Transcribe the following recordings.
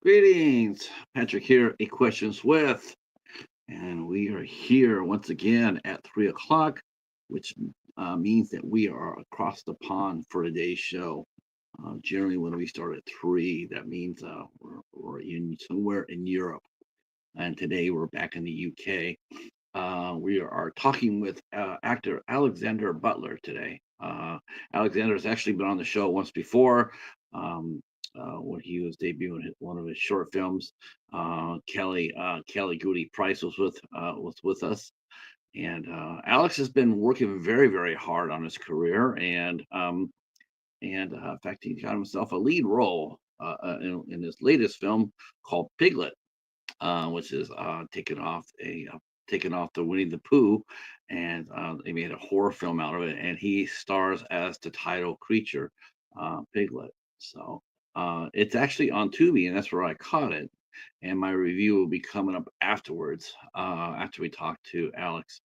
Greetings, Patrick here, A Questions With, and we are here once again at 3 o'clock, which means that we are across the pond for today's show. Generally, when we start at 3, that means we're in somewhere in Europe, and today we're back in the UK. We are talking with actor Alexander Butler today. Alexander has actually been on the show once before um, when he was debuting one of his short films. Kelly Goody Price was with us, and Alex has been working very very hard on his career, and in fact he got himself a lead role in his latest film called Piglet, which is taken off the Winnie the Pooh, and they made a horror film out of it, and he stars as the title creature, Piglet. So it's actually on Tubi, and that's where I caught it. And my review will be coming up afterwards, after we talk to Alex.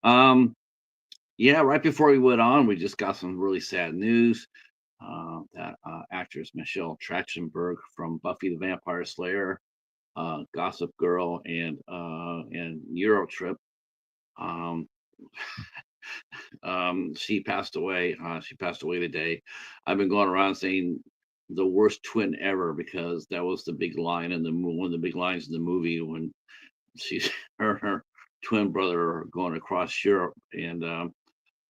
Um, yeah, right before we went on, we just got some really sad news that actress Michelle Trachtenberg from Buffy the Vampire Slayer, Gossip Girl, and Eurotrip. Um, she passed away. She passed away today. I've been going around saying the worst twin ever because that was the big line in one of the big lines in the movie when she's her and her twin brother are going across Europe, and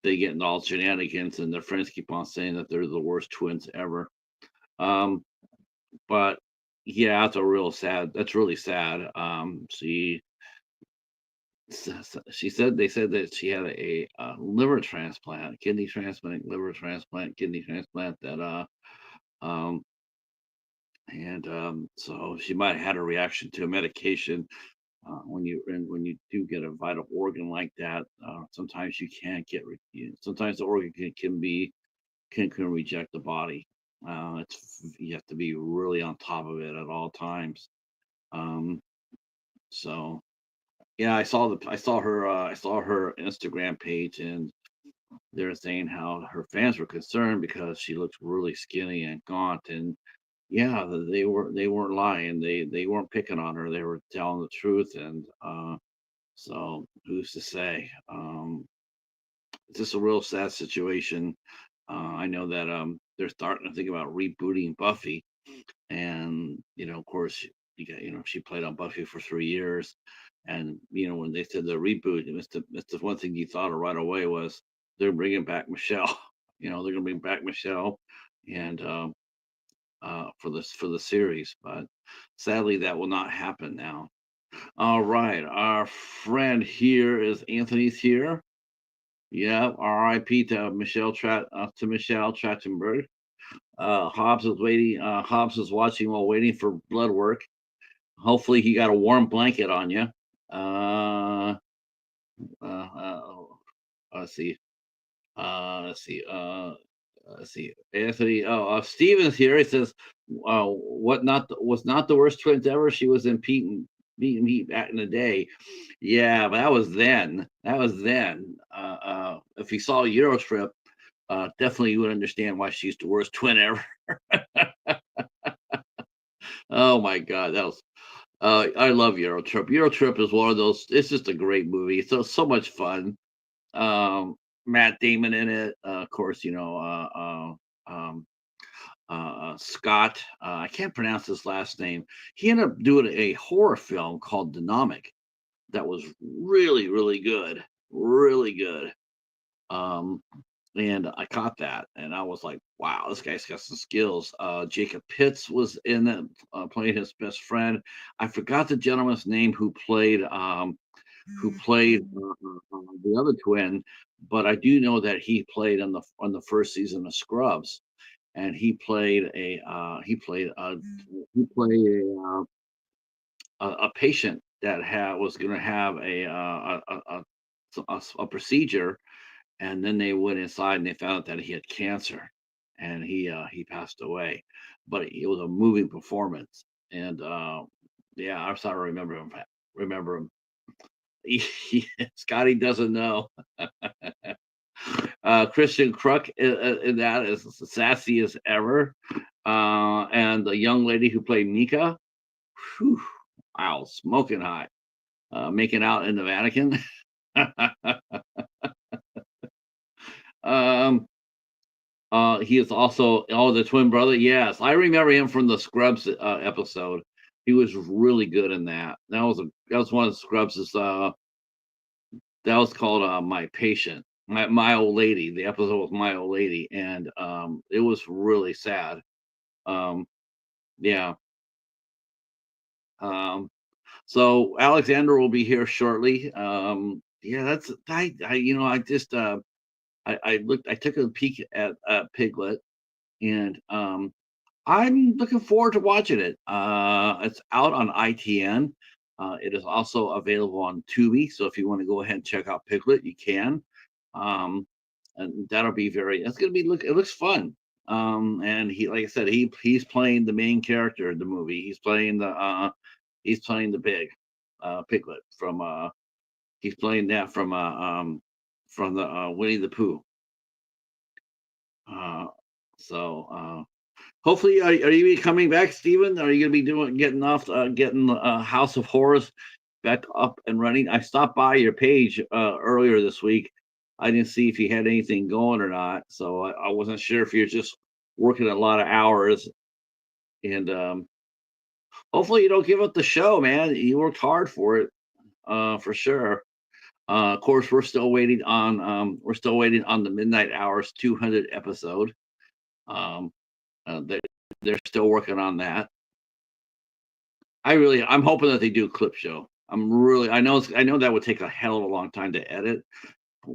they get in all shenanigans, and their friends keep on saying that they're the worst twins ever. Um, but yeah, that's really sad. She said they said that she had a liver transplant, kidney transplant that um and so she might have had a reaction to a medication. When you do get a vital organ like that, sometimes you can't sometimes the organ can reject the body. You have to be really on top of it at all times. Um, so yeah, I saw her Instagram page, and they're saying how her fans were concerned because she looked really skinny and gaunt, and yeah, they weren't lying. They weren't picking on her. They were telling the truth, and so who's to say? It's just a real sad situation. I know that they're starting to think about rebooting Buffy, and of course, she played on Buffy for 3 years, and when they said the reboot, it's the one thing you thought of right away was they're bringing back Michelle. They're gonna bring back Michelle, and for the series, but sadly that will not happen now. All right, our friend here is Anthony's here. Yeah, R.I.P. to Michelle Trachtenberg. Hobbs is watching while waiting for blood work. Hopefully, he got a warm blanket on you. Uh, uh, uh, let's see. Let's see. Let's see. Anthony. Oh, Steven's here. He says, "What was not the worst twins ever? She was in Pete and Pete back in the day." Yeah, but that was then. That was then. If you saw Eurotrip, definitely you would understand why she's the worst twin ever. Oh my God, that was. I love Eurotrip. Eurotrip is one of those. It's just a great movie. So much fun. Matt Damon in it. Of course, Scott. I can't pronounce his last name. He ended up doing a horror film called Dynamic that was really, really good. Really good. Um, and I caught that, and I was like, "Wow, this guy's got some skills." Jacob Pitts was in it, playing his best friend. I forgot the gentleman's name who played the other twin, but I do know that he played on the first season of Scrubs, and he played a patient that was going to have a procedure, and then they went inside and they found out that he had cancer, and he passed away, but it was a moving performance, and yeah, I'm sorry, remember him. Scotty doesn't know. Christian Kruk in that is sassy as ever. and the young lady who played Mika. Whew, wow, smoking hot, making out in the Vatican. um, he is also the twin brother. Yes, I remember him from the Scrubs episode. He was really good in that. That was one of Scrubs. That was called My Patient, my old lady. The episode was My Old Lady, and it was really sad. Um, yeah. Um, so Alexander will be here shortly. Yeah, that's I you know I just I looked I took a peek at Piglet, and I'm looking forward to watching it. It's out on ITN. It is also available on Tubi. So if you want to go ahead and check out Piglet, you can. Um, and that'll be very. It's gonna be look. It looks fun. And he, like I said, he's playing the main character in the movie. He's playing the big Piglet from. He's playing that from the Winnie the Pooh. Uh, so hopefully, are you coming back, Steven? Are you going to be getting House of Horrors back up and running? I stopped by your page earlier this week. I didn't see if you had anything going or not, so I wasn't sure if you're just working a lot of hours. And hopefully, you don't give up the show, man. You worked hard for it, for sure. Of course, we're still waiting on the Midnight Hours 200 episode. Um, they they're still working on that. I'm hoping that they do a clip show. I know that would take a hell of a long time to edit.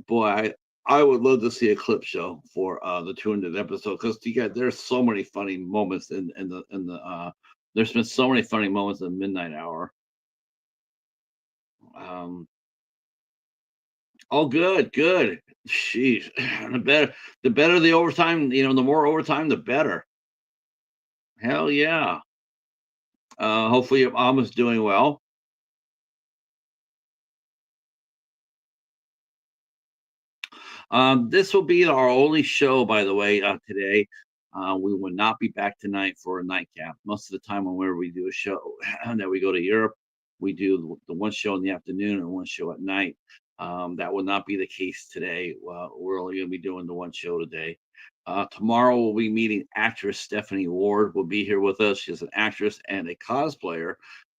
Boy, I would love to see a clip show for the 200 episode, because there's so many funny moments in the there's been so many funny moments in Midnight Hour. Um, oh, good, good. Sheesh, the better the overtime. The more overtime, the better. Hell yeah. Hopefully your mom is doing well. This will be our only show, by the way, today. We will not be back tonight for a nightcap. Most of the time, whenever we do a show that we go to Europe, we do the one show in the afternoon and one show at night. That will not be the case today. We're only going to be doing the one show today. Tomorrow, we'll be meeting actress Stephanie Ward. Will be here with us. She's an actress and a cosplayer.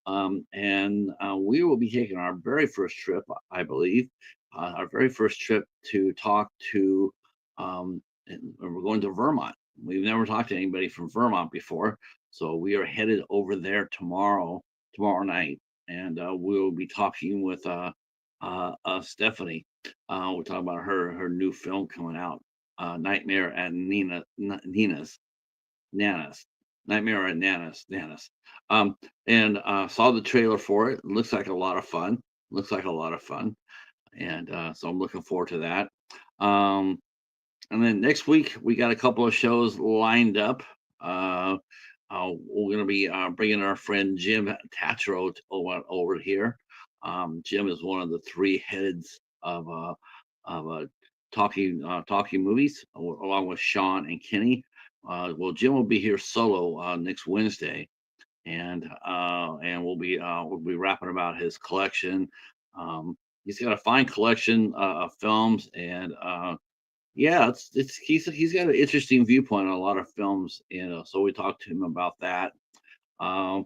And we will be taking our very first trip, I believe, our very first trip to talk to, and we're going to Vermont. We've never talked to anybody from Vermont before, so we are headed over there tomorrow night, and we'll be talking with Stephanie. We're talking about her new film coming out, Nightmare at Nana's. Nightmare at Nana's. Um, and saw the trailer for it. Looks like a lot of fun. Looks like a lot of fun, and so I'm looking forward to that. Um, and then next week we got a couple of shows lined up. Uh, we're going to be bringing our friend Jim Tatro over here. Jim is one of the three heads of talking movies, along with Sean and Kenny. Well, Jim will be here solo next Wednesday, and we'll be rapping about his collection. He's got a fine collection of films, and yeah, he's got an interesting viewpoint on a lot of films. So we talked to him about that. Um,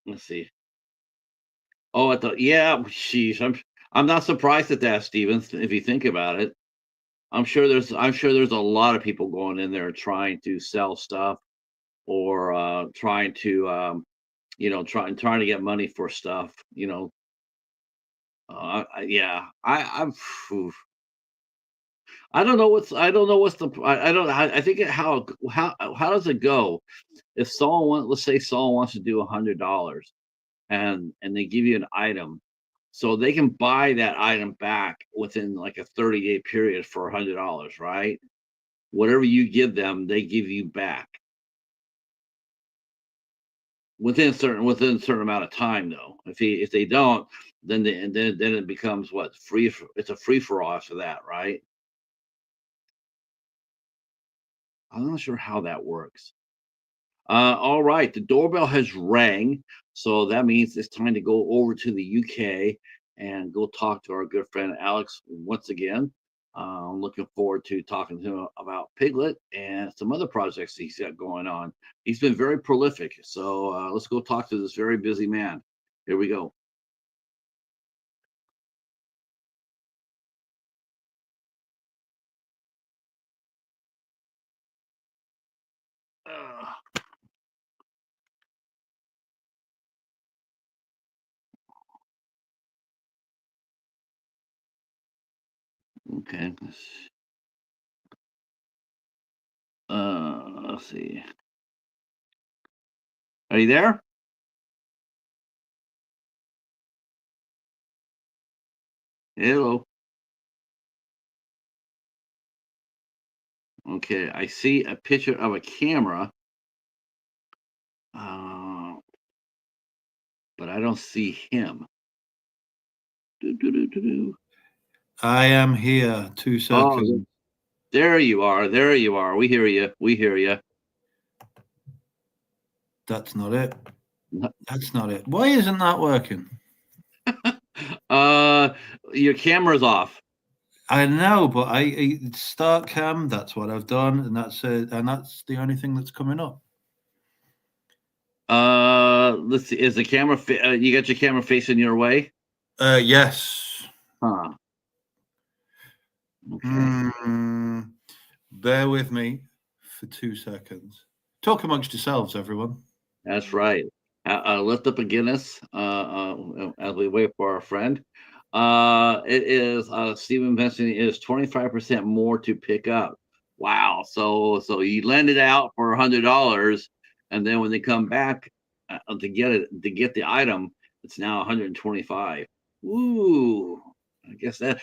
let's see. Oh, yeah, sheesh, I'm not surprised at that, Steven. If you think about it, I'm sure there's a lot of people going in there trying to sell stuff, or trying to trying to get money for stuff. Yeah, phew. I don't know what's the I don't I think how does it go if let's say someone wants to do $100, and they give you an item, so they can buy that item back within like a 30-day period for $100, right? Whatever you give them, they give you back within a certain amount of time, though. If they don't, then it becomes what it's a free for all after that, right? I'm not sure how that works. All right, the doorbell has rang, so that means it's time to go over to the UK and go talk to our good friend Alex once again. I'm looking forward to talking to him about Piglet and some other projects he's got going on. He's been very prolific, so let's go talk to this very busy man. Here we go. Uh, okay, let's see. Are you there? Hello. Okay, I see a picture of a camera, uh, but I don't see him. Do, do, do, do, do. I am here. 2 Oh, seconds. there you are. There you are. We hear you. We hear you. That's not it. That's not it. Why isn't that working? Your camera's off. I know, but I start cam. That's what I've done, and that's it. And that's the only thing that's coming up. Let's see. Is the camera? You got your camera facing your way? Yes. Huh. Okay. Bear with me for 2 seconds. Talk amongst yourselves, everyone. That's right. Lift up a Guinness as we wait for our friend. It is Stephen mentioned it is 25% more to pick up. Wow. So you lend it out for $100, and then when they come back to get the item, it's now 125. Ooh. I guess that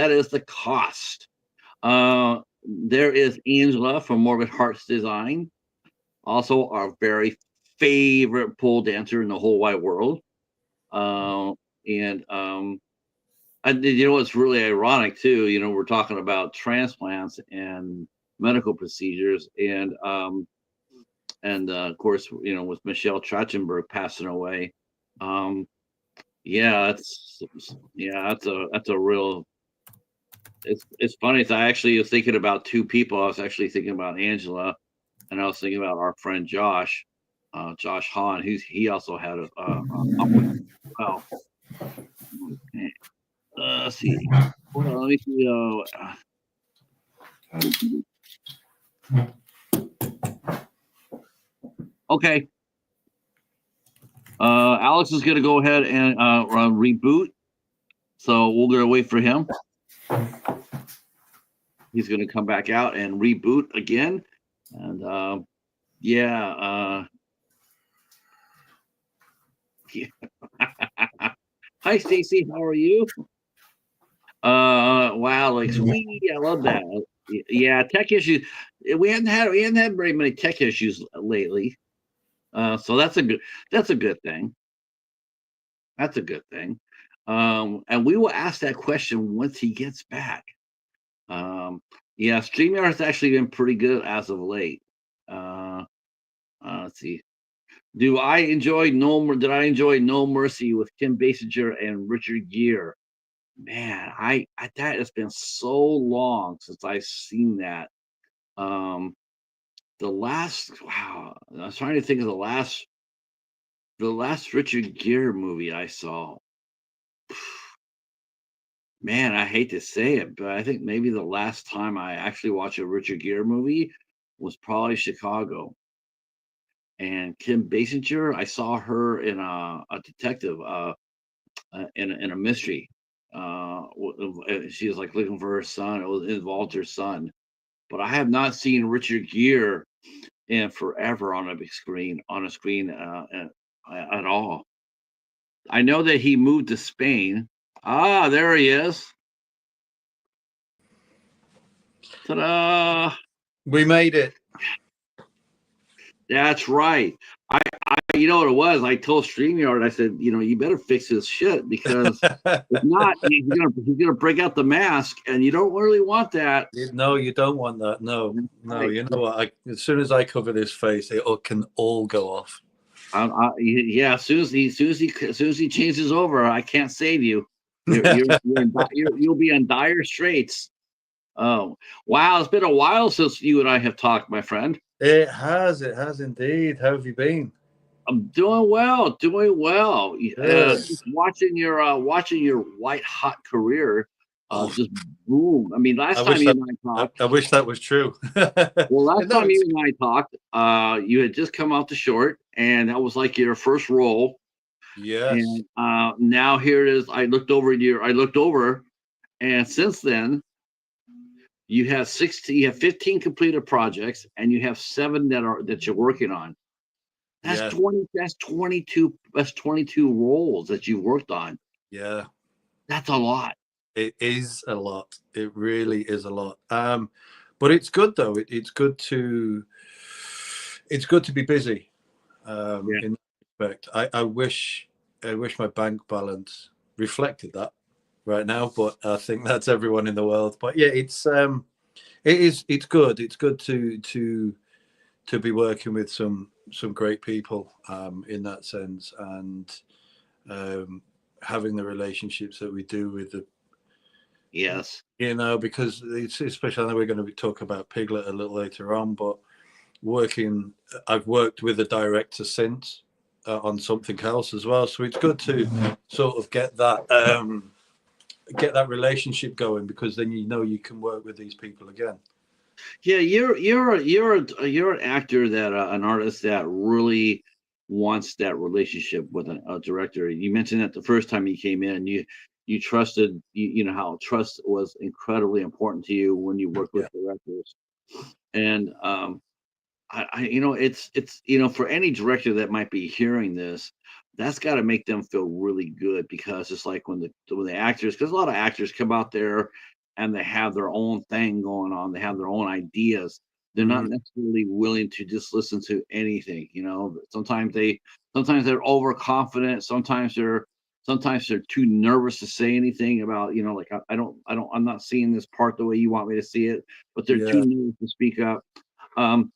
is the cost. There is Angela from Morbid Hearts Design, also our very favorite pole dancer in the whole wide world. And you know what's really ironic too? You know, we're talking about transplants and medical procedures, and of course, you know, with Michelle Trachtenberg passing away, um, yeah, that's a real. It's funny. I actually was thinking about two people. I was actually thinking about Angela, and I was thinking about our friend Josh, Josh Hahn. He also had well. Okay. Let's see. Hold on, let me see. Okay. Alex is gonna go ahead and reboot. So we're gonna wait for him. He's gonna come back out and reboot again. And yeah. Yeah. Hi Stacy, how are you? Wow, like sweet, I love that. Yeah, tech issues. We hadn't had very many tech issues lately. So that's a good thing. That's a good thing. And we will ask that question once he gets back. Um, yeah, StreamYard has actually been pretty good as of late. Uh, let's see. Did I enjoy No Mercy with Kim Basinger and Richard Gere? Man, that has been so long since I've seen that. Um, wow, I was trying to think of the last Richard Gere movie I saw. Man, I hate to say it, but I think maybe the last time I actually watched a Richard Gere movie was probably Chicago. And Kim Basinger, I saw her in a detective in a mystery. She was like looking for her son. It involved her son. But I have not seen Richard Gere in forever on a big screen, at all. I know that he moved to Spain. Ah, there he is. Ta-da! We made it. That's right. I you know what it was? I told StreamYard, I said, you better fix his shit because if not, he's gonna break out the mask, and you don't really want that. No, you don't want that. No, no. Right. You know what? As soon as I cover this face, it can all go off. Yeah. As soon as he changes over, I can't save you. You'll be in dire straits. Oh, wow! It's been a while since you and I have talked, my friend. It has indeed. How have you been? I'm doing well, doing well. Good. Just watching your white hot career, Oh, just boom. I mean, I last time wish you that and I talked, I wish that was true. well, last No, time you it's and I talked, you had just come out the short, and that was like your first role. yes, And now here it is. I looked over, and since then you have 15 completed projects, and you have 7 that you're working on. That's yes, 20. That's 22. That's 22 roles that you've worked on. yeah. That's a lot. It is a lot. It really is a lot. But it's good though. It's good to be busy. Yeah. In that respect, I wish my bank balance reflected that right now. But I think that's everyone in the world. But yeah, it's good. It's good to be working with some great people in that sense, and um, having the relationships that we do with the Yes. because it's especially I know we're going to be talking about Piglet a little later on, but working I've worked with a director since on something else as well, so it's good to sort of get that relationship going because then you can work with these people again. Yeah. You're an actor that an artist that really wants that relationship with a director. You mentioned that the first time you came in, you trusted. You know how trust was incredibly important to you when you work with Yeah. directors. And it's for any director that might be hearing this, that's got to make them feel really good because it's like when the actors, because a lot of actors come out there and they have their own thing going on, they have their own ideas. They're not Mhm. necessarily willing to just listen to anything. Sometimes they're overconfident. Sometimes they're too nervous to say anything about like I'm not seeing this part the way you want me to see it, but they're too Yeah. nervous to speak up. Um,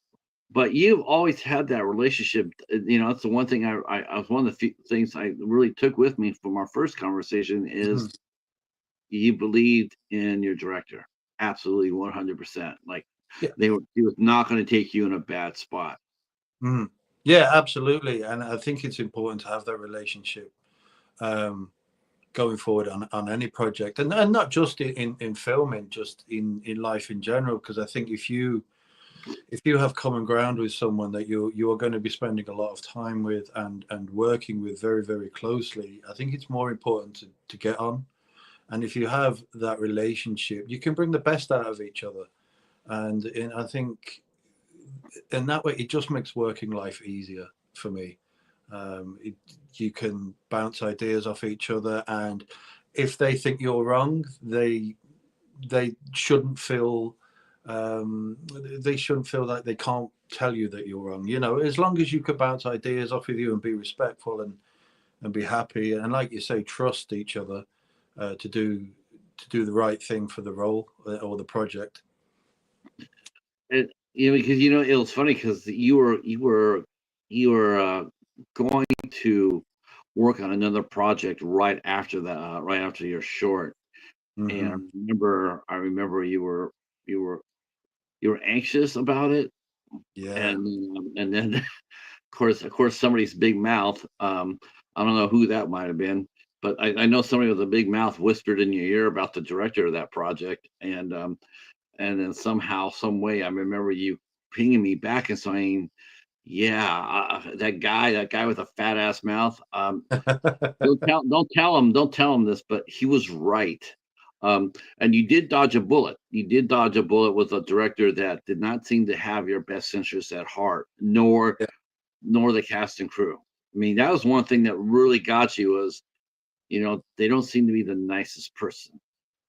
but you've always had that relationship. That's the one thing I was one of the few things I really took with me from our first conversation is Mhm. you believed in your director. Absolutely 100%. Like Yeah. he was not going to take you in a bad spot. Mhm. Yeah, absolutely, and I think it's important to have that relationship um, going forward on any project, and not just in filming, just in life in general. Because I think if you have common ground with someone that you are going to be spending a lot of time with and working with very very closely, I think it's more important to get on. And if you have that relationship, you can bring the best out of each other. And I think in that way, it just makes working life easier for me. You can bounce ideas off each other, and if they think you're wrong, they shouldn't feel they shouldn't feel like they can't tell you that you're wrong. As long as you can bounce ideas off of you and be respectful and be happy, and like you say, trust each other to do the right thing for the role or the project. And because it was funny because you were going to work on another project right after your short. And Hmm. I remember you were you were anxious about it, Yeah. and then of course somebody's big mouth. I don't know who that might have been, but I know somebody with a big mouth whispered in your ear about the director of that project, and then somehow, some way, I remember you pinging me back and saying, "Yeah, that guy with a fat ass mouth. Don't tell him this, but he was right." And you did dodge a bullet. You did dodge a bullet with a director that did not seem to have your best interests at heart, Yeah. nor the cast and crew. I mean, that was one thing that really got you was, they don't seem to be the nicest person.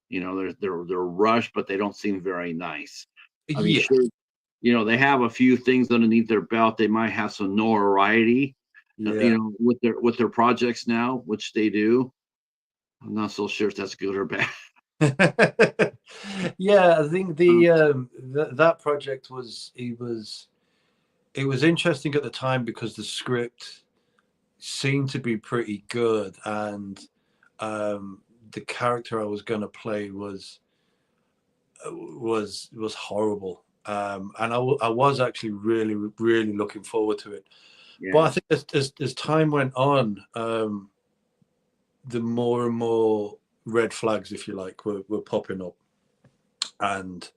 They're rushed, but they don't seem very nice. I mean, Yeah. sure, they have a few things underneath their belt. They might have some notoriety, Yeah. with their projects now, which they do. I'm not so sure if that's good or bad. Yeah, I think Um, that project it was interesting at the time because the script seemed to be pretty good, and the character I was going to play was horrible. And I was actually really really looking forward to it. But I yeah, think as time went on, the more and more red flags, if you like, were popping up, and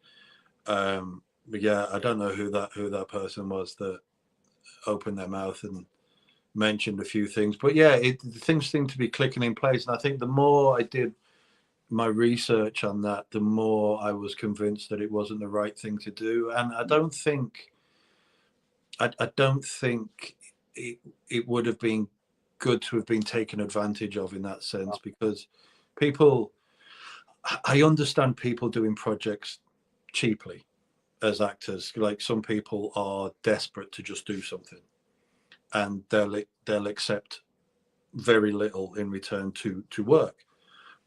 but yeah, I don't know who that person was that opened their mouth and mentioned a few things, but yeah, things seem to be clicking in place, and I think the more I did my research on that, the more I was convinced that it wasn't the right thing to do, and I don't think it it would have been good to have been taken advantage of in that sense, because people, I understand people doing projects cheaply as actors. Like, some people are desperate to just do something, and they'll accept very little in return to work.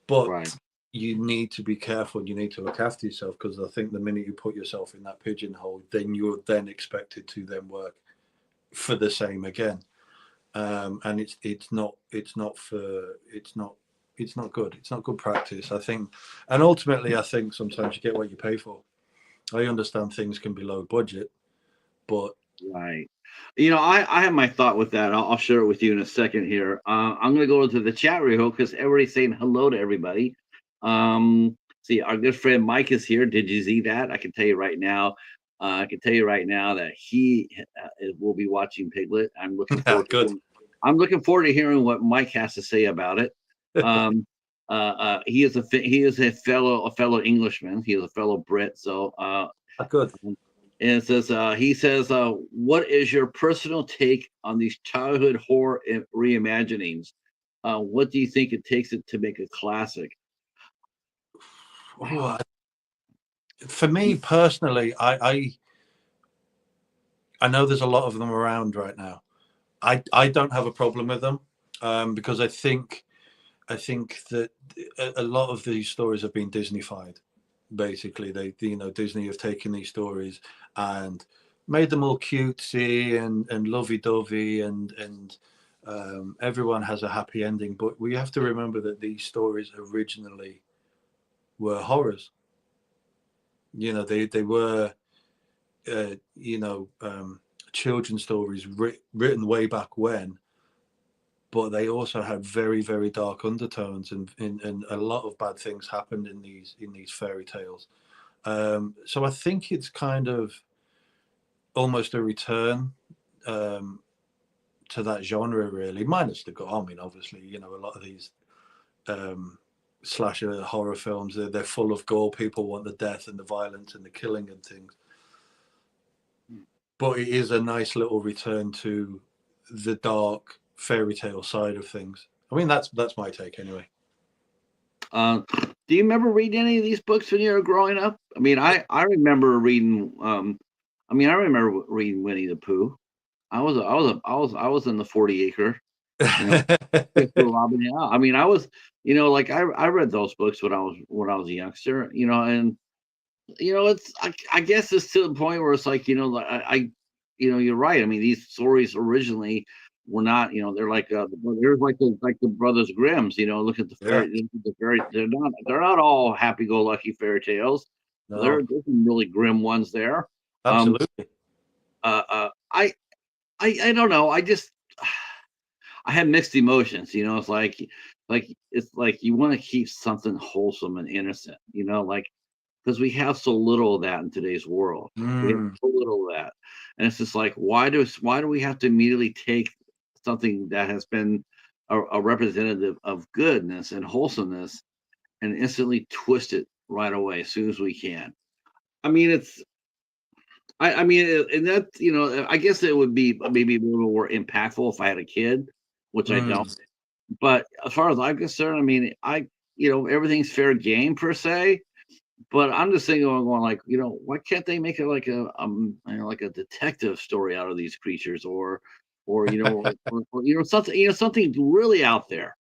But right, you need to be careful. You need to look after yourself, because I think the minute you put yourself in that pigeonhole, then you're then expected to then work for the same again. And it's not good. It's not good practice, I think. And ultimately, I think sometimes you get what you pay for. I understand things can be low budget, but right. I have my thought with that. I'll share it with you in a second here. I'm going to go to the chat room because everybody's saying hello to everybody. See, our good friend Mike is here. Did you see that? I can tell you right now. I can tell you right now that he will be watching Piglet. I'm looking yeah, forward to good. hearing. I'm looking forward to hearing what Mike has to say about it. Um, he is a fellow Englishman. He is a fellow Brit. So Good. and it says, he says, what is your personal take on these childhood horror reimaginings? What do you think it takes it to make a classic? Oh, for me personally, I know there's a lot of them around right now. I don't have a problem with them, because I think that a lot of these stories have been Disneyfied. Basically, Disney have taken these stories and made them all cutesy and lovey-dovey, and everyone has a happy ending. But we have to remember that these stories originally were horrors. They were uh, you know children's stories written way back when, but they also had very very dark undertones, and a lot of bad things happened in these fairy tales. So I think it's kind of almost a return, um, to that genre, really, minus the gore. I mean, obviously, a lot of these um, slasher horror films, they're full of gore. People want the death and the violence and the killing and things. But it is a nice little return to the dark fairy tale side of things. I mean, that's my take anyway. Do you remember reading any of these books when you were growing up? I mean, I remember reading. I remember reading Winnie the Pooh. I was in the 40 acre. You know, Christopher Robin. Yeah, I mean, like I read those books when I was a youngster. And I guess it's to the point where it's like, like, you're right. I mean, these stories originally were not, they're like, they're like the Brothers Grimm's. Look at Yeah, they're not all happy-go-lucky fairy tales. no, There's some really grim ones there. Um, absolutely. uh, uh, I, I don't know. I have mixed emotions. It's like you want to keep something wholesome and innocent. Like, because we have so little of that in today's world. We have Mm, so little of that, and it's just like, why do we have to immediately take something that has been a representative of goodness and wholesomeness and instantly twist it right away as soon as we can? I mean, and that, I guess it would be maybe a little more impactful if I had a kid, which I don't. mm, But as far as I'm concerned, I mean, everything's fair game per se. But I'm just thinking, going like, why can't they make it like like a detective story out of these creatures, or something really out there,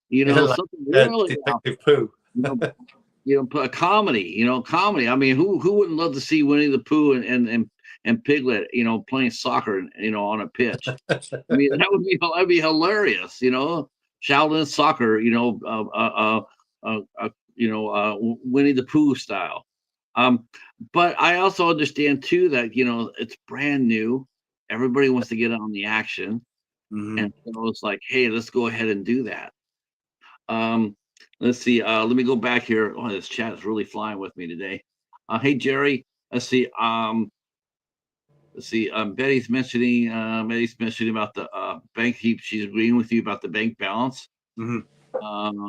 Yeah, like something really out Detective there, Pooh. you know, a comedy, comedy. I mean, who wouldn't love to see Winnie the Pooh and Piglet, playing soccer, on a pitch? I mean, that'd be hilarious, Shaolin soccer, Winnie the Pooh style. Um, but I also understand too that it's brand new. Everybody wants to get on the action, Mhm. and so it's like, hey, let's go ahead and do that. Um, let's see. Let me go back here. Oh, this chat is really flying with me today. Hey, Jerry. Let's see. Let's see. Betty's mentioning about the bank. She's agreeing with you about the bank balance. Mhm.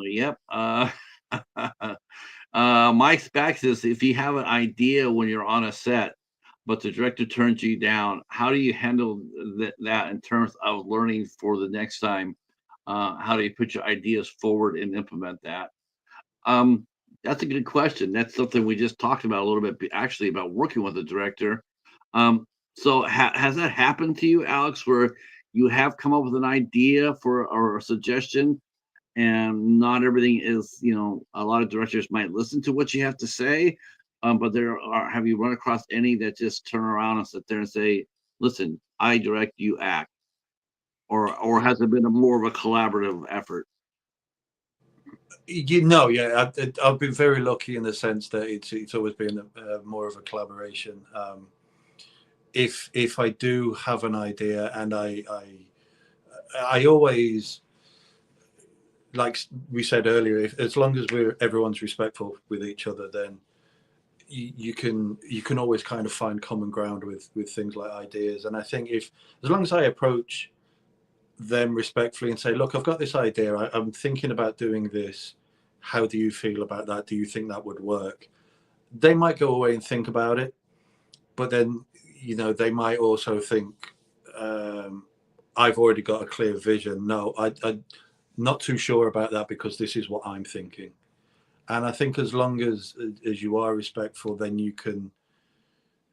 Yep. Mike's back says, if you have an idea when you're on a set, but the director turns you down, how do you handle that in terms of learning for the next time? How do you put your ideas forward and implement that? Um, that's a good question. That's something we just talked about a little bit, actually, about working with a director. Um, so has that happened to you, Alex, where you have come up with an idea for or a suggestion, and not everything is, a lot of directors might listen to what you have to say, but have you run across any that just turn around and sit there and say, listen, I direct, you act, or has it been a more of a collaborative effort? Yeah, I've been very lucky in the sense that it's always been more of a collaboration. If I do have an idea, and I always, like we said earlier, as long as everyone's respectful with each other, then you can always kind of find common ground with things like ideas. And I think, if as long as I approach them respectfully and say, look, I've got this idea, I'm thinking about doing this, how do you feel about that, do you think that would work? They might go away and think about it, but then they might also think, um, I've already got a clear vision. No, I'm not too sure about that, because this is what I'm thinking. And I think as long as you are respectful, then you can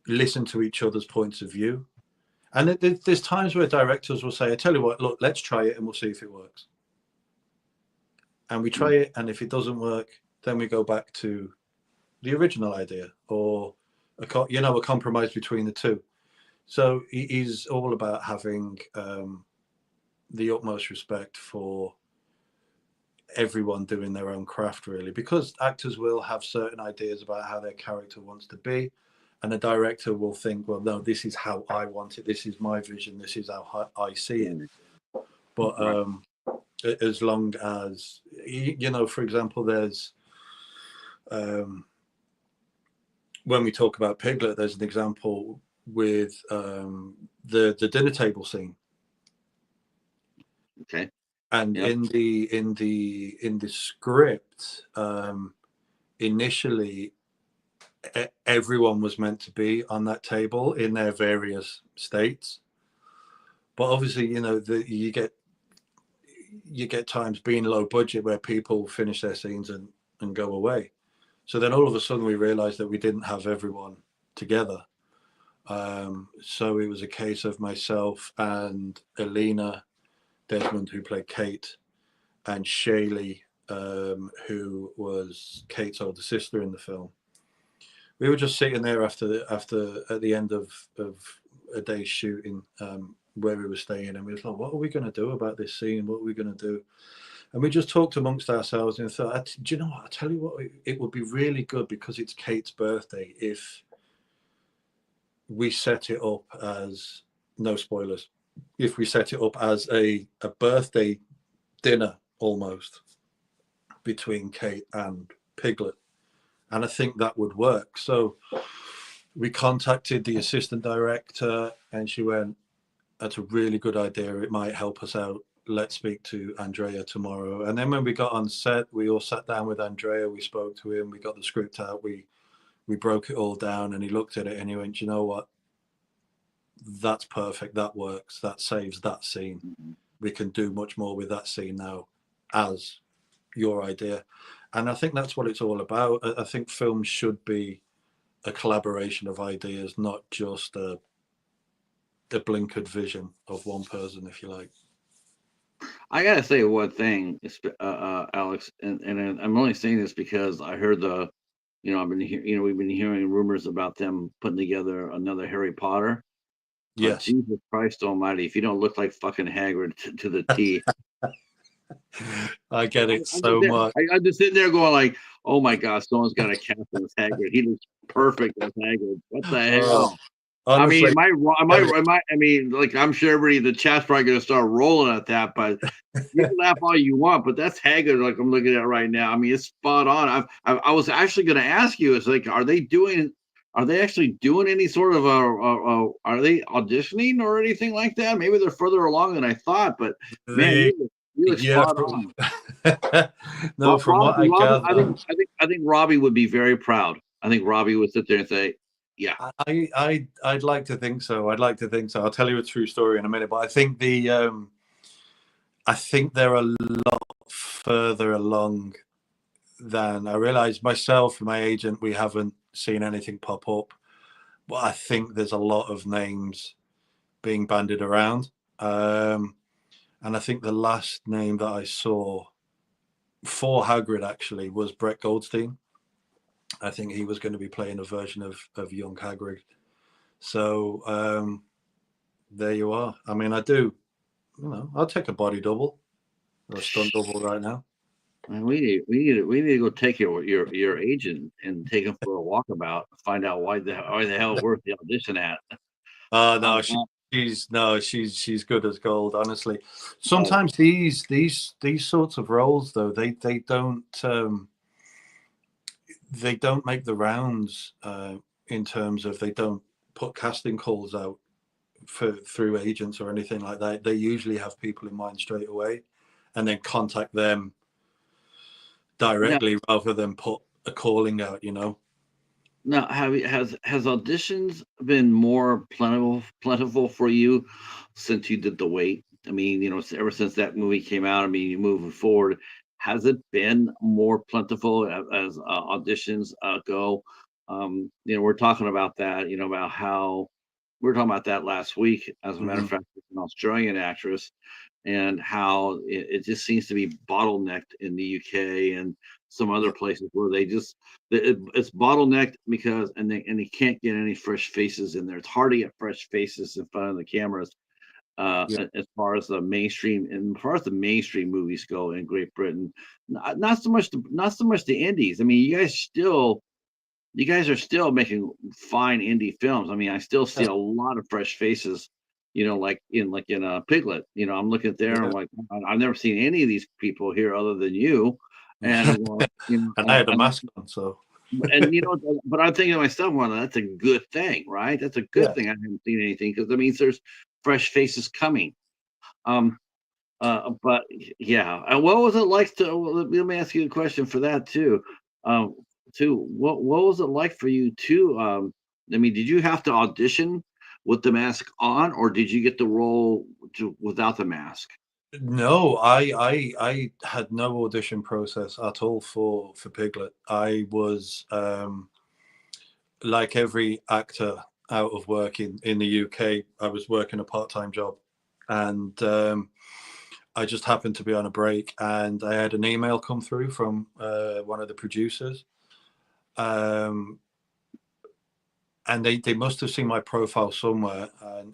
listen to each other's points of view. And there's times where directors will say, I tell you what, look, let's try it and we'll see if it works. And we try it, and if it doesn't work, then we go back to the original idea, or a compromise between the two. So it is all about having the utmost respect for everyone doing their own craft, really, because actors will have certain ideas about how their character wants to be, and the director will think, well, no, this is how I want it, this is my vision, this is how I see it. Mm, But right. as long as for example, there's when we talk about Piglet, there's an example with the dinner table scene. Okay. And Yep. in the script, initially everyone was meant to be on that table in their various states, but obviously, you get times being low budget where people finish their scenes and go away. So then all of a sudden we realized that we didn't have everyone together. So it was a case of myself and Alina Desmond, who played Kate, and Shaylee, who was Kate's older sister in the film. We were just sitting there after at the end of a day's shooting, where we were staying, and we were like, what are we going to do about this scene? What are we going to do? And we just talked amongst ourselves and thought, do you know what? I tell you what, it would be really good, because it's Kate's birthday, if we set it up as, no spoilers, if we set it up as a birthday dinner almost between Kate and Piglet. And I think that would work. So we contacted the assistant director, and she went, that's a really good idea. It might help us out. Let's speak to Andrea tomorrow. And then when we got on set, we all sat down with Andrea. We spoke to him. We got the script out. We broke it all down, and he looked at it and he went, you know what? That's perfect. That works. That saves that scene. Mhm. We can do much more with that scene now, as your idea. And I think that's what it's all about. I think films should be a collaboration of ideas, not just a blinkered vision of one person, if you like. I gotta say one thing, Alex, and I'm only saying this because I heard I've been we've been hearing rumors about them putting together another Harry Potter. But Yes. Jesus Christ Almighty, if you don't look like fucking Hagrid to the T, I get it I'm just so there, much. I'm just sitting there going like, oh my God, someone's got a cast as Hagrid. He looks perfect as Hagrid. What the Oh, hell? I mean, honestly, am I wrong? I mean, like, I'm sure everybody, the chat's probably going to start rolling at that, but you can laugh all you want, but that's Haggard, like I'm looking at right now. I mean, it's spot on. I was actually going to ask you, it's like, are they actually doing any sort of are they auditioning or anything like that? Maybe they're further along than I thought, but man, the you look yeah, spot on. no, from what I Robbie, gather, I think Robbie would be very proud. I think Robbie would sit there and say, yeah. I'd like to think so. I'd like to think so. I'll tell you a true story in a minute, but I think they're a lot further along than I realized. Myself and my agent, we haven't seen anything pop up, but I think there's a lot of names being bandied around. And I think the last name that I saw for Hagrid actually was Brett Goldstein. I think he was going to be playing a version of young Hagrid. So there you are. I mean, I'll take a body double or a stunt double right now. Man, we need to go take your agent and take him for a walkabout, find out why the hell worth the audition at. No, Um, uh, she's good as gold. Honestly, oh, sometimes these sorts of roles though they don't make the rounds in terms of they don't put casting calls out through agents or anything like that. They usually have people in mind straight away, and then contact them now, directly rather than put a calling out. now, has auditions been more plentiful for you since you did the wait? I mean, ever since that movie came out. I mean, you moving forward, has it been more plentiful as auditions go? We're talking about that. About how we were talking about that last week. As a matter of Mhm. fact, with an Australian actress, and how it just seems to be bottlenecked in the UK and some other Yeah, places where it's bottlenecked because and they can't get any fresh faces in there. It's hard to get fresh faces in front of the cameras. yeah, As far as the mainstream and as far as the mainstream movies go in Great Britain, not so much the indies. I mean, you guys are still making fine indie films. I mean, I still see yeah, a lot of fresh faces, like in Piglet. I'm looking there, I'm yeah. like, I've never seen any of these people here other than you. And I'm going, And I had a mask on, so but I'm thinking to myself, well, that's a good thing, right? That's a good yeah. thing. I haven't seen anything because it means there's fresh faces coming. Um, but yeah, and what was it like to? Well, let me ask you a question for that too. Um, what was it like for you too? I mean, did you have to audition with the mask on, or did you get the role without the mask? No, I had no audition process at all for Piglet. I was like every actor out of work in the UK. I was working a part-time job, and I just happened to be on a break, and I had an email come through from one of the producers, um, and they must have seen my profile somewhere,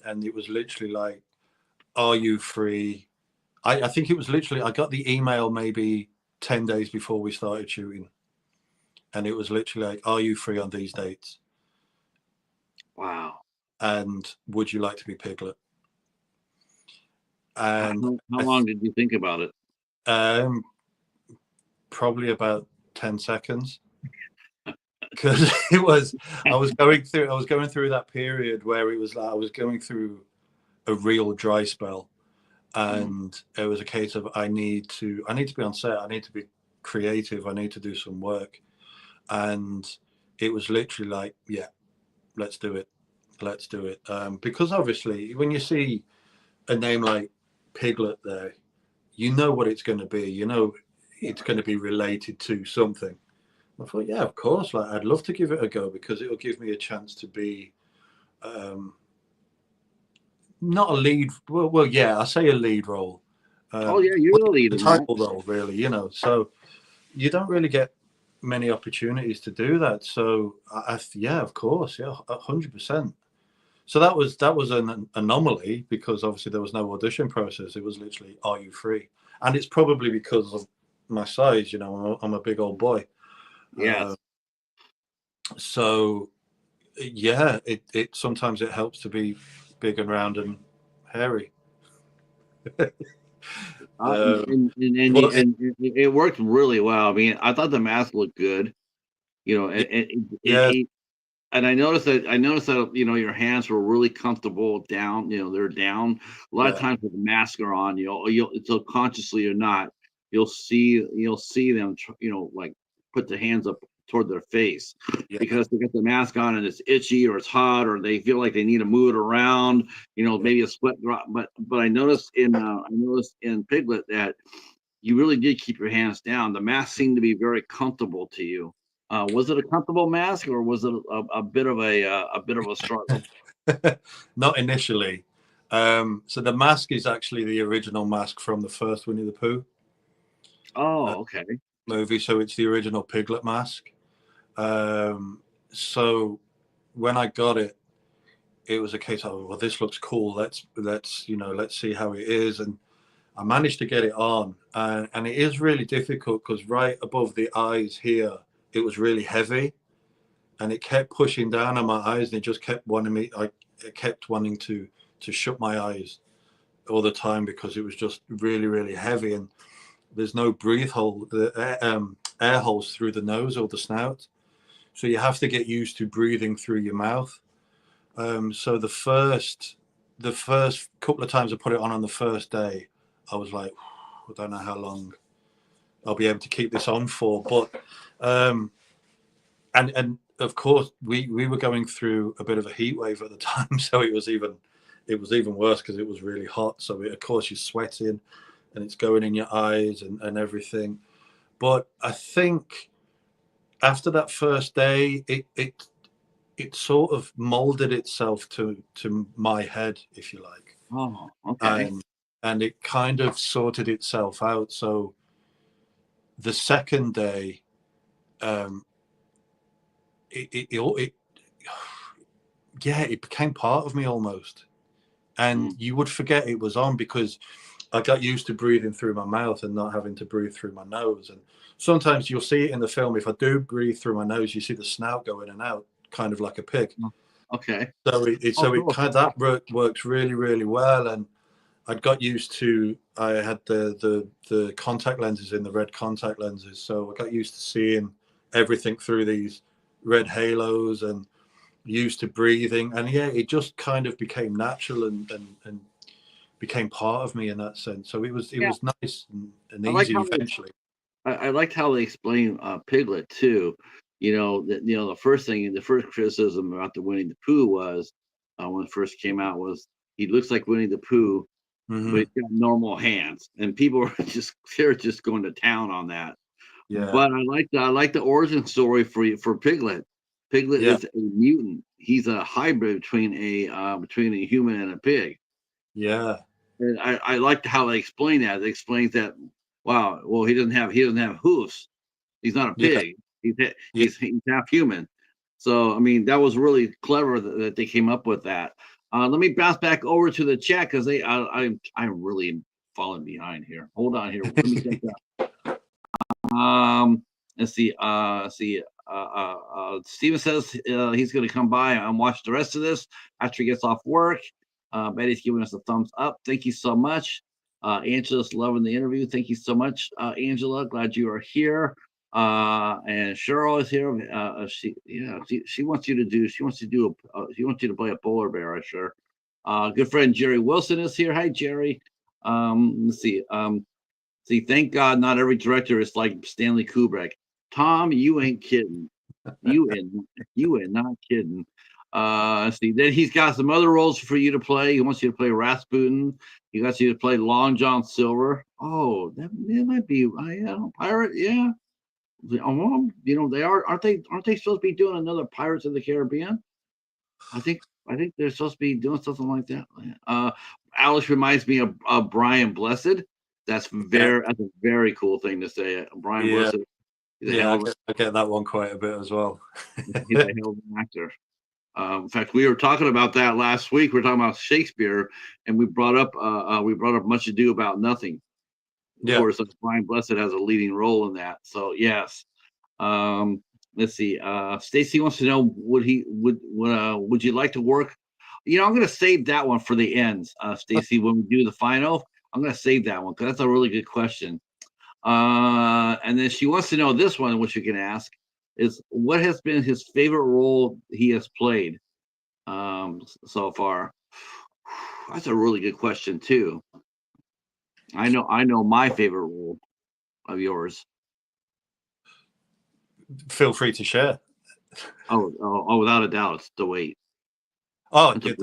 and it was literally like, "Are you free?" I think it was literally, I got the email maybe 10 days before we started shooting. And it was literally like, "Are you free on these dates? Wow. And would you like to be Piglet?" How, And how I long did you think about it? um, probably about 10 seconds. Because I was going through that period where it was like I was going through a real dry spell. Mm. And it was a case of I need to be on set. I need to be creative. I need to do some work. And it was literally like, yeah, let's do it. Let's do it. Because obviously, when you see a name like Piglet there, you know what it's going to be. it's going to be related to something. I thought, yeah, of course, like I'd love to give it a go because it'll give me a chance to be not a lead. Well, yeah, I say a lead role. Oh yeah, Well, you're the lead the in that. title role, really, So you don't really get many opportunities to do that. So yeah, of course, yeah, 100%. So that was an anomaly because obviously there was no audition process. It was literally, are you free? And it's probably because of my size. I'm a big old boy. Yes. So yeah, it sometimes it helps to be big and round and hairy. Um, but It worked really well. I mean, I thought the mask looked good. You know, yeah, yeah, it and I noticed that your hands were really comfortable down. They're down. A lot of yeah, times with the mask are on, you'll subconsciously or not, you'll see them, like put the hands up toward their face yeah, because they got the mask on and it's itchy or it's hot or they feel like they need to move it around. yeah. Maybe a sweat drop. But I noticed in Piglet that you really did keep your hands down. The mask seemed to be very comfortable to you. Was it a comfortable mask, or was it a bit of a struggle? Not initially. So the mask is actually the original mask from the first Winnie the Pooh Oh, okay. movie. So it's the original Piglet mask. So when I got it, it was a case of, well, this looks cool. Let's see how it is. And I managed to get it on, and it is really difficult because right above the eyes here, it was really heavy, and it kept pushing down on my eyes, and it just kept wanting me. It kept wanting to shut my eyes all the time because it was just really, really heavy, and there's no air holes through the nose or the snout, so you have to get used to breathing through your mouth. So the first couple of times I put it on the first day, I was like, I don't know how long I'll be able to keep this on for. But and of course we were going through a bit of a heat wave at the time, so it was even worse because it was really hot. So of course you're sweating, and it's going in your eyes and everything. But I think after that first day, it sort of molded itself to my head, if you like. Oh, okay. um, and it kind of sorted itself out. So the second day, um, it yeah, it became part of me almost, and Mm. you would forget it was on because I got used to breathing through my mouth and not having to breathe through my nose. And sometimes you'll see it in the film. If I do breathe through my nose, you see the snout go in and out, kind of like a pig. Oh, okay. So it Oh, so it cool. kind of that works really, really well. And I'd got used to. I had the contact lenses in, the red contact lenses, so I got used to seeing everything through these red halos and used to breathing. And yeah, it just kind of became natural and became part of me in that sense. So it Yeah, was nice and I like easy how eventually. I liked how they explain Piglet too. The first criticism about the Winnie the Pooh was when it first came out was he looks like Winnie the Pooh, but Hmm. he's got normal hands, and people were they're just going to town on that. Yeah, But I like the origin story for Piglet. Piglet yeah, is a mutant. He's a hybrid between a human and a pig. yeah, And I liked how they explain that. It explains that, wow, well, he doesn't have hoofs. He's not a yeah, pig. yeah. He's half human. So I mean, that was really clever that they came up with that. Let me bounce back over to the chat because I'm really falling behind here. Hold on here. Let me get that. Let's see. Steven says he's going to come by and watch the rest of this after he gets off work. Betty's giving us a thumbs up. Thank you so much. Angela's loving the interview. Thank you so much, Angela. Glad you are here. And Cheryl is here. She wants you to do. She wants you to play a polar bear. I'm sure. Good friend Jerry Wilson is here. Hi, Jerry. Let's see. See, thank God not every director is like Stanley Kubrick. Tom, you ain't kidding. You ain't not kidding. See, then he's got some other roles for you to play. He wants you to play Rasputin. You got you to play Long John Silver. Oh, that might be pirate. Yeah, they aren't they supposed to be doing another Pirates of the Caribbean? I think I think they're supposed to be doing something like that. Alice reminds me of Brian Blessed. Yeah, That's a very cool thing to say. Brian yeah, Blessed is a yeah. hell of I get that one quite a bit as well. he's a hell of an actor. In fact, we were talking about that last week. We were talking about Shakespeare, and we brought up Much Ado About Nothing. Of Yeah. course, Brian Blessed has a leading role in that. So yes. Um, let's see. Stacy wants to know would you like to work? I'm going to save that one for the ends, Stacy. When we do the final, I'm going to save that one because that's a really good question. And then she wants to know this one, which you can ask is what has been his favorite role he has played so far. That's a really good question too. I know my favorite role of yours. Feel free to share. Without a doubt, it's The Wait. Oh, It's a yeah,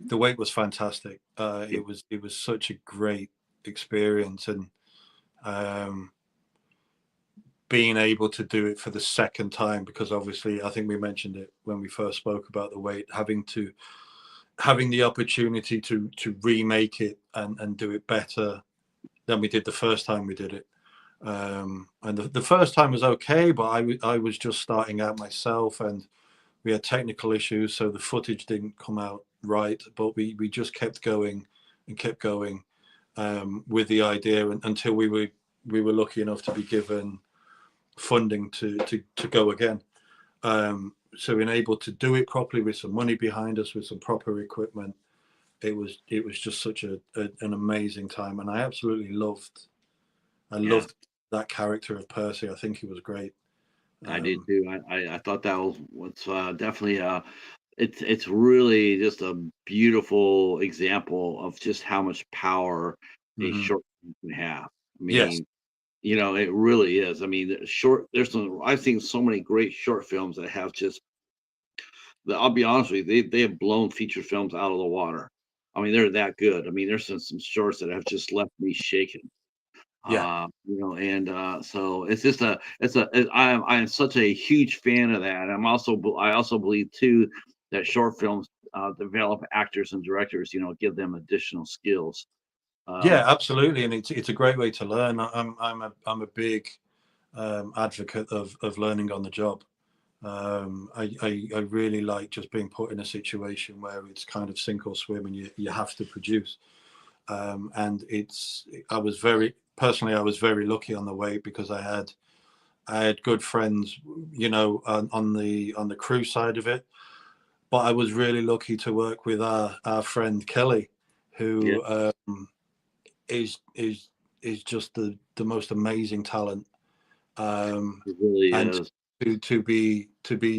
the wait was fantastic. yeah, It was such a great experience, and um, being able to do it for the second time, because obviously I think we mentioned it when we first spoke about the wait, having the opportunity to remake it and do it better than we did the first time we did it. And the first time was okay, but I was just starting out myself, and we had technical issues, so the footage didn't come out right. But we just kept going and kept going with the idea until we were lucky enough to be given funding to go again. So being able to do it properly with some money behind us, with some proper equipment, it was just such an amazing time, and I yeah. loved that character of Percy. I think he was great. I did Um, too. I thought that was definitely it's really just a beautiful example of just how much power a mhm. short film can have. I Yes, mean, it really is. I mean, I've seen so many great short films that have just I'll be honest with you, they have blown feature films out of the water. I mean, they're that good. I mean, there's some shorts that have just left me shaken. yeah, And so it's just I am such a huge fan of that. I also believe too that short films develop actors and directors, give them additional skills. yeah, Um, absolutely, and it's a great way to learn. I'm a big advocate of learning on the job. I really like just being put in a situation where it's kind of sink or swim, and you have to produce. And I was very lucky on the way, because I had good friends, on the crew side of it. But I was really lucky to work with our friend Kelly, yeah, who is is is just the most amazing talent. it really And is. to be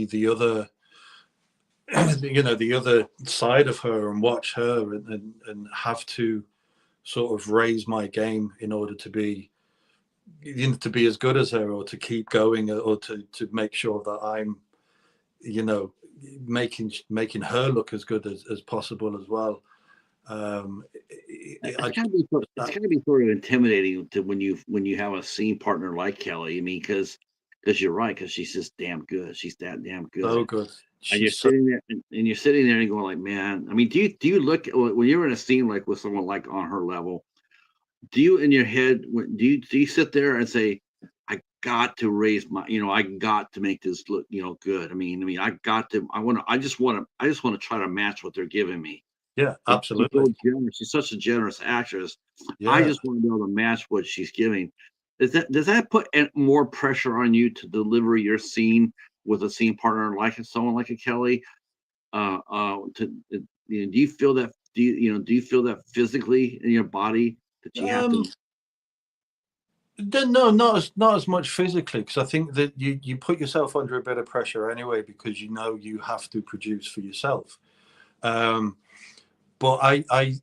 the other, the other side of her, and watch her, and have to sort of raise my game in order to be, to be as good as her, or to keep going, or to make sure that I'm, you know making her look as good as possible as well. um It's I gotta just be it's that gotta be sort of intimidating to when you have a scene partner like Kelly. I mean, because you're right, because she's just damn good. She's that damn so good. good. And you're She's so sitting there, and you're sitting there and going like, man. I mean, do you look when you're in a scene like with someone like on her level? Do you in your head do you sit there and say, I got to raise my, I got to make this look, good. I just want to try to match what they're giving me. Yeah, She's absolutely. so generous. She's such a generous actress. I Yeah. just want to be able to match what she's giving. Does that put more pressure on you to deliver your scene with a scene partner like someone like a Kelly? Do you feel that? Do you feel that physically in your body that you have um to? no, not as much physically, because I think that you put yourself under a bit of pressure anyway, because you have to produce for yourself. um but I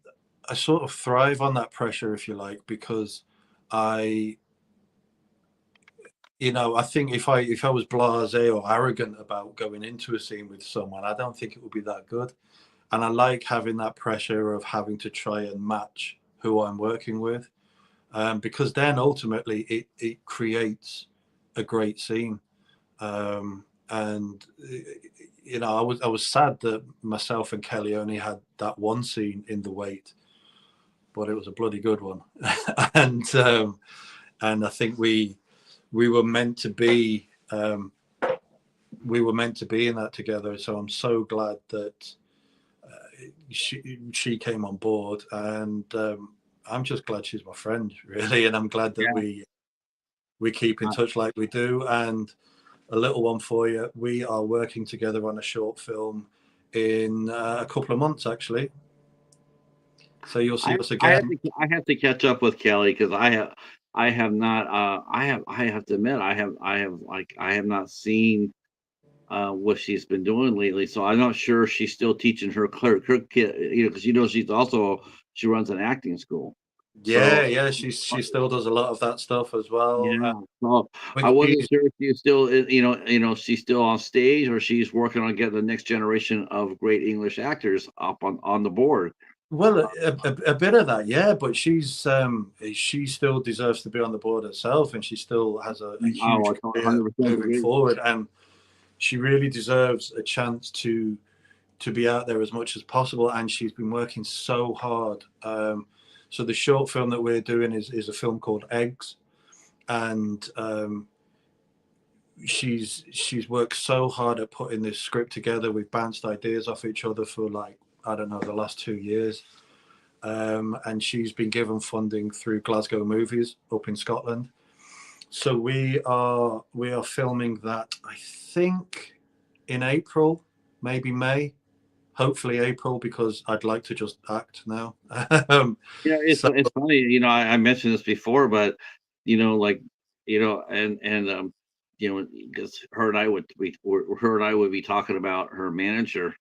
sort of thrive on that pressure, if you like, because I I think if I was blasé or arrogant about going into a scene with someone, I don't think it would be that good. And I like having that pressure of having to try and match who I'm working with, because then ultimately it creates a great scene. And I was sad that myself and Kelly only had that one scene in The Wait, but it was a bloody good one. and and I think we were meant to be we were meant to be in that together. So I'm so glad that she came on board, and I'm just glad she's my friend, really, and I'm glad that Yeah. we keep in touch like we do. And a little one for you, we are working together on a short film in a couple of months, actually. So you'll see us again. I have to catch up with Kelly because I have not I have to admit I have not seen what she's been doing lately. So I'm not sure if she's still teaching her kid, because she runs an acting school. Yeah, So yeah, she still does a lot of that stuff as well. yeah, so I We wasn't sure if she's still she's still on stage or she's working on getting the next generation of great English actors up on the board. Well, a bit of that, yeah, but she still deserves to be on the board herself, and she still has a Oh, huge I career 100% moving agree. forward, and she really deserves a chance to be out there as much as possible. And she's been working so hard. So the short film that we're doing is a film called Eggs, and she's worked so hard at putting this script together. We've bounced ideas off each other for, like, I don't know, the last 2 years. And she's been given funding through Glasgow Movies up in Scotland. So we are filming that, I think, in April, maybe May, hopefully April, because I'd like to just act now. Yeah, So it's funny, I mentioned this before, but like, and because her and I would be talking about her manager,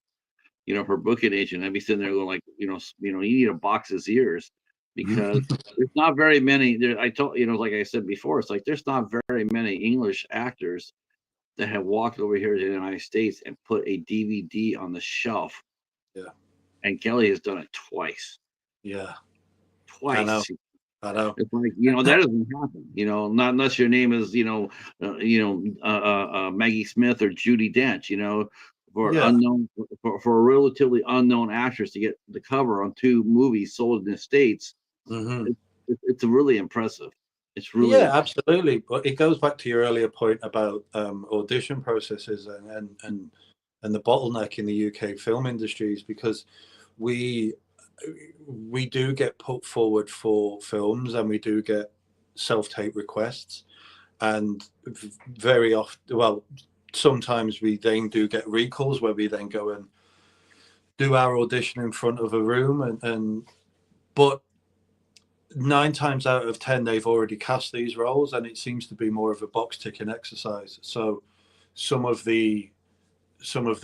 her booking agent. I'd be sitting there going like, you need to box his ears because there's not very many. I told like I said before, it's like there's not very many English actors that have walked over here to the United States and put a DVD on the shelf. yeah, And Kelly has done it twice. yeah, I know, Twice. I know. It's like, that doesn't happen, not unless your name is, Maggie Smith or Judy Dench, Yeah. for a relatively unknown actress to get the cover on two movies sold in the States. Hmm. It's really impressive. It's really Yeah, impressive. absolutely. But it goes back to your earlier point about audition processes and the bottleneck in the UK film industries, because we we do get put forward for films, and we do get self-tape requests, and very often, well, sometimes we then do get recalls where we then go and do our audition in front of a room, and but 9 times out of 10 they've already cast these roles, and it seems to be more of a box ticking exercise. So some of the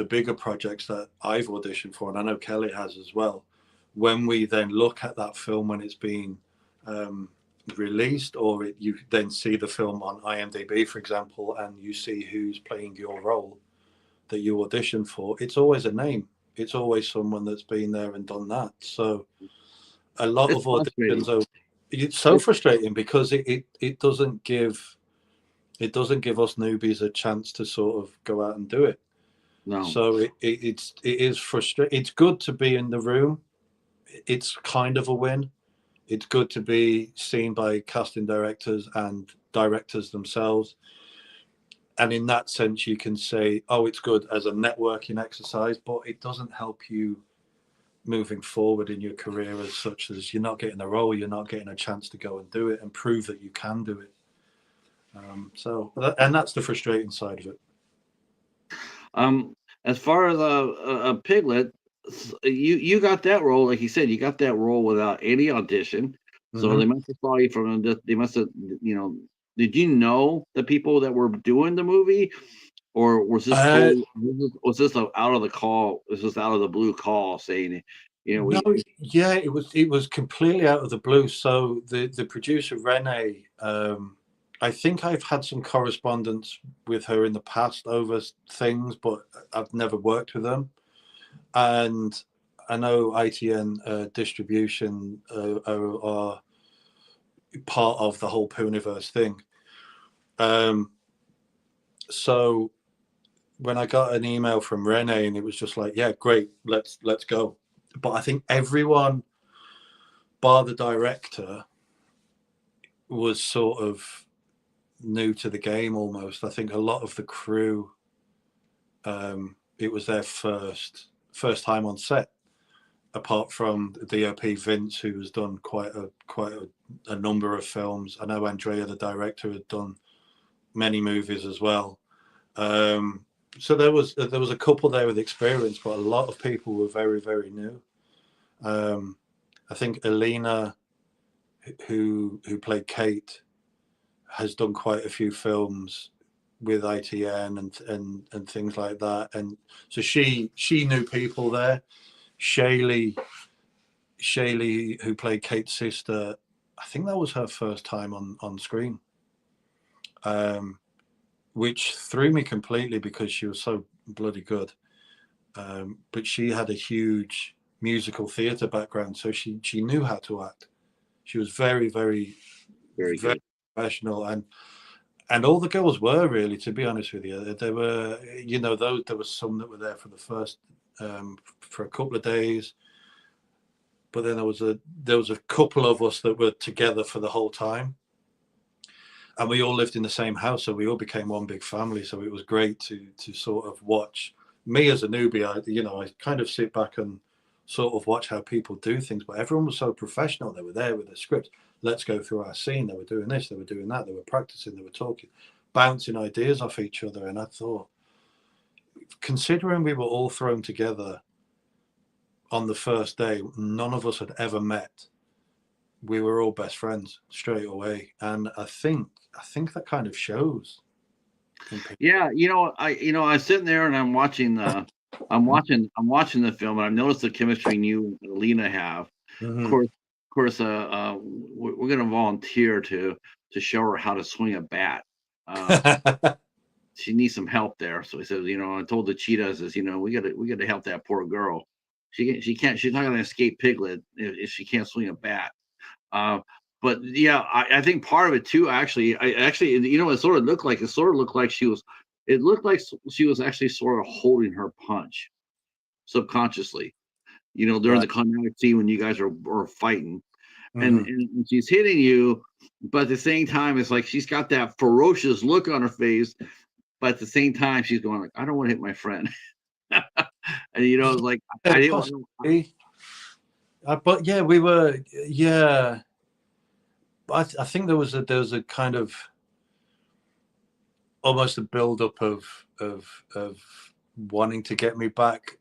bigger projects that I've auditioned for, and I know Kelly has as well, when we then look at that film when it's been um, released, or you then see the film on IMDb, for example, and you see who's playing your role that you auditioned for, it's always a name. It's always someone that's been there and done that. So a lot It's of auditions frustrating. are, it's so It's frustrating because it doesn't give us newbies a chance to sort of go out and do it. no. So it is frustrating. It's good to be in the room. It's kind of a win. It's good to be seen by casting directors and directors themselves. And in that sense, you can say, oh, it's good as a networking exercise, but it doesn't help you moving forward in your career, as such as you're not getting a role, you're not getting a chance to go and do it and prove that you can do it. And that's the frustrating side of it. Um, as far as a Piglet, you got that role, like you said, you got that role without any audition. So Hmm. they must have saw you they must have, did you know the people that were doing the movie, or was this Uh, told? Was this a out of the call? This was out of the blue call saying, no, we. yeah, it was completely out of the blue. So the producer Renee, I think I've had some correspondence with her in the past over things, but I've never worked with them. And I know ITN distribution are part of the whole Pooniverse thing. So when I got an email from Renee, and it was just like, yeah, great, let's go. But I think everyone, bar the director, was sort of new to the game almost. I think a lot of the crew, it was their first time on set, apart from the DOP Vince, who has done quite a number of films. I know Andrea, the director, had done many movies as well. So there was a couple there with experience, but a lot of people were very, very new. I think Alina, who played Kate, has done quite a few films with ITN and things like that, and so she knew people there. Shaylee, who played Kate's sister, I think that was her first time on screen, which threw me completely because she was so bloody good. But she had a huge musical theatre background, so she knew how to act. She was very, very, Very good. professional, and all the girls were, really, to be honest with you. There were, there was some that were there for the first for a couple of days, but then there was a couple of us that were together for the whole time, and we all lived in the same house, so we all became one big family. So it was great to sort of watch. Me as a newbie, I kind of sit back and sort of watch how people do things, but everyone was so professional. They were there with the script. Let's go through our scene. They were doing this, they were doing that, they were practicing, they were talking, bouncing ideas off each other. And I thought, considering we were all thrown together on the first day, none of us had ever met. We were all best friends straight away, and I think that kind of shows. Yeah, I was sitting there and I'm watching I'm watching the film, and I've noticed the chemistry you and Alina have. Mm-hmm. Of course, we're going to volunteer to show her how to swing a bat. She needs some help there, so he says, I told the Cheetah, says, we got to help that poor girl. She's not going to escape Piglet if she can't swing a bat. But yeah, I think part of it too, actually, it sort of looked like she was actually sort of holding her punch subconsciously, during Right. the climatic scene when you guys are fighting, Mm-hmm. and she's hitting you, but at the same time, it's like she's got that ferocious look on her face, but at the same time, she's going like, I don't want to hit my friend. And it's like, I didn't want to. But yeah, we were, yeah. But I think there was a kind of almost a build up of wanting to get me back,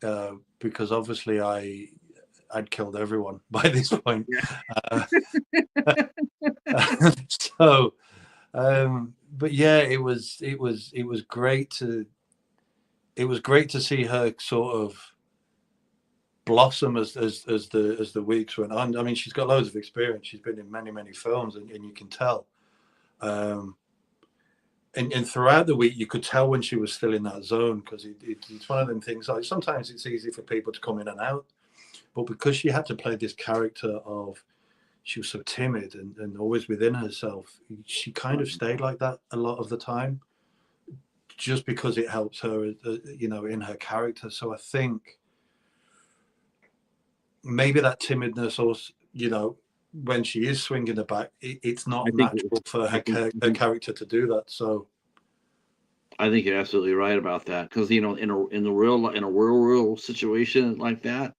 because obviously I'd killed everyone by this point. Yeah. So, but yeah, it was great to see her sort of blossom as the weeks went on. I mean, she's got loads of experience. She's been in many films, and you can tell. And throughout the week, you could tell when she was still in that zone, because it's one of them things. Like, sometimes it's easy for people to come in and out, but because she had to play this character of, she was so timid and always within herself, she kind of stayed like that a lot of the time, just because it helps her, in her character. So I think maybe that timidness, or when she is swinging the bat, it's not natural for her character to do that. So I think you're absolutely right about that, because in a real situation like that,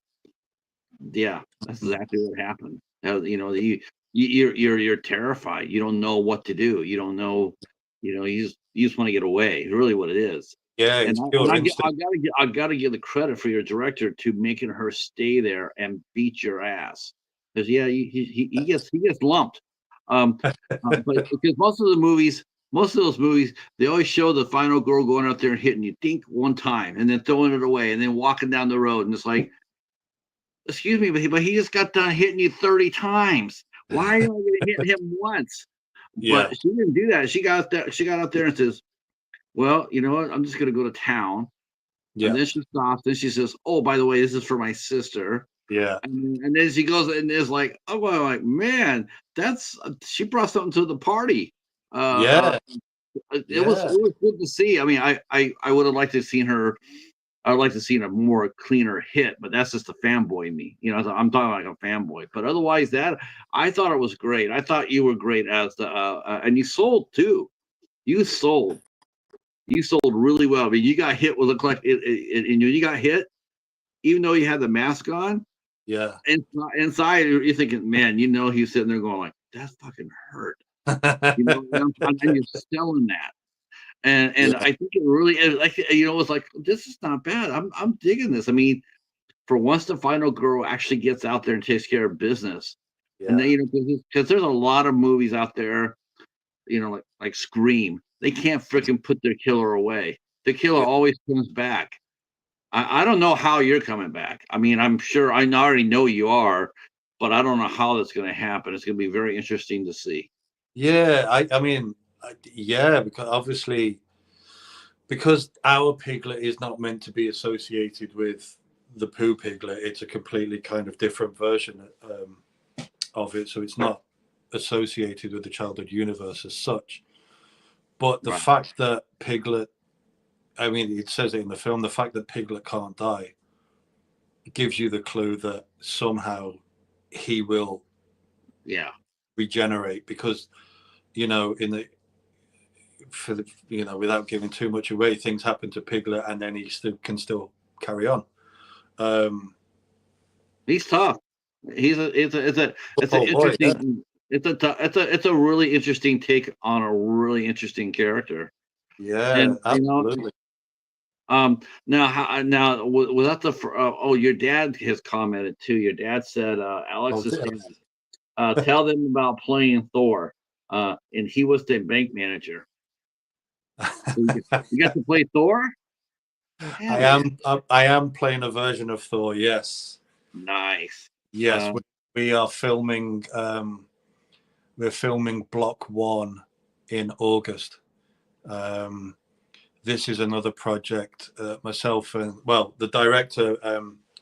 yeah, that's exactly what happened. You're terrified. You don't know what to do. You don't know. You just want to get away. It's really what it is. yeah, And it's pure instinct. I gotta give the credit for your director to making her stay there and beat your ass. Because yeah, he gets lumped. But because most of those movies, they always show the final girl going out there and hitting you, think one time, and then throwing it away, and then walking down the road, and it's like, excuse me, but he just got done hitting you 30 times. Why are you only going to hit him once? Yeah. But she didn't do that. She got out there and says, well, you know what? I'm just going to go to town. Yeah. And then she stops. Then she says, oh, by the way, this is for my sister. Yeah. And then she goes and is like, oh, well, like, man, that's she brought something to the party. Uh, Yeah. it Yeah. was good to see. I mean, I would have liked to have seen her. I'd like to see a more cleaner hit, but that's just the fanboy me. You know, I'm talking like a fanboy. But otherwise, that I thought it was great. I thought you were great as the and you sold too. You sold. You sold really well. I mean, you got hit with look like and you got hit, even though you had the mask on. Yeah. And inside, you're thinking, man, you know, he's sitting there going like, that fucking hurt. You know, and you're selling that. And Yeah. I think it really like you know, it's like this is not bad. I'm digging this. I mean, for once the final girl actually gets out there and takes care of business. And then Yeah. you know, because there's a lot of movies out there, you know, like Scream. They can't freaking put their killer away. The killer Yeah. always comes back. I don't know how you're coming back. I mean, I'm sure I already know you are, but I don't know how that's going to happen. It's going to be very interesting to see. Yeah. I mean, yeah, because obviously, because our Piglet is not meant to be associated with the Pooh Piglet, it's a completely kind of different version of it. So it's not associated with the childhood universe as such. But the Right. fact that Piglet, I mean, it says it in the film, the fact that Piglet can't die gives you the clue that somehow he will Yeah. regenerate because, you know, in the, for the, you know, without giving too much away, things happen to Piglet and then he can still carry on. He's tough. He's a it's a Oh boy, yeah. interesting it's a really interesting take on a really interesting character. Yeah, And you know, absolutely. now now was that the oh, your dad has commented too. Your dad said Oh, Alex's dear. dad tell them about playing Thor. And he was the bank manager. So you got to play Thor? I Hell yeah. am I am playing a version of Thor. Yes, Nice. yes. We are filming. We're filming Block One in August. Um, this is another project. Myself and well, the director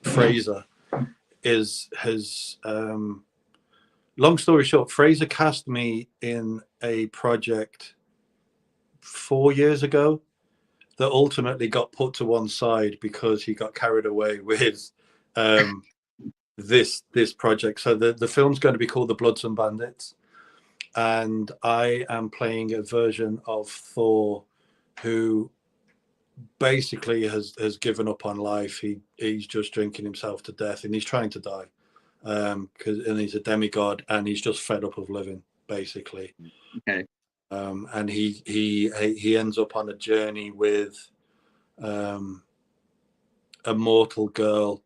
Fraser has. Long story short, Fraser cast me in a project 4 years ago that ultimately got put to one side because he got carried away with um, this project. So the film's going to be called The Bloods and Bandits, and I am playing a version of Thor who basically has given up on life. He's just drinking himself to death, and he's trying to die and he's a demigod, and he's just fed up of living, basically. Okay. And he ends up on a journey with um, a mortal girl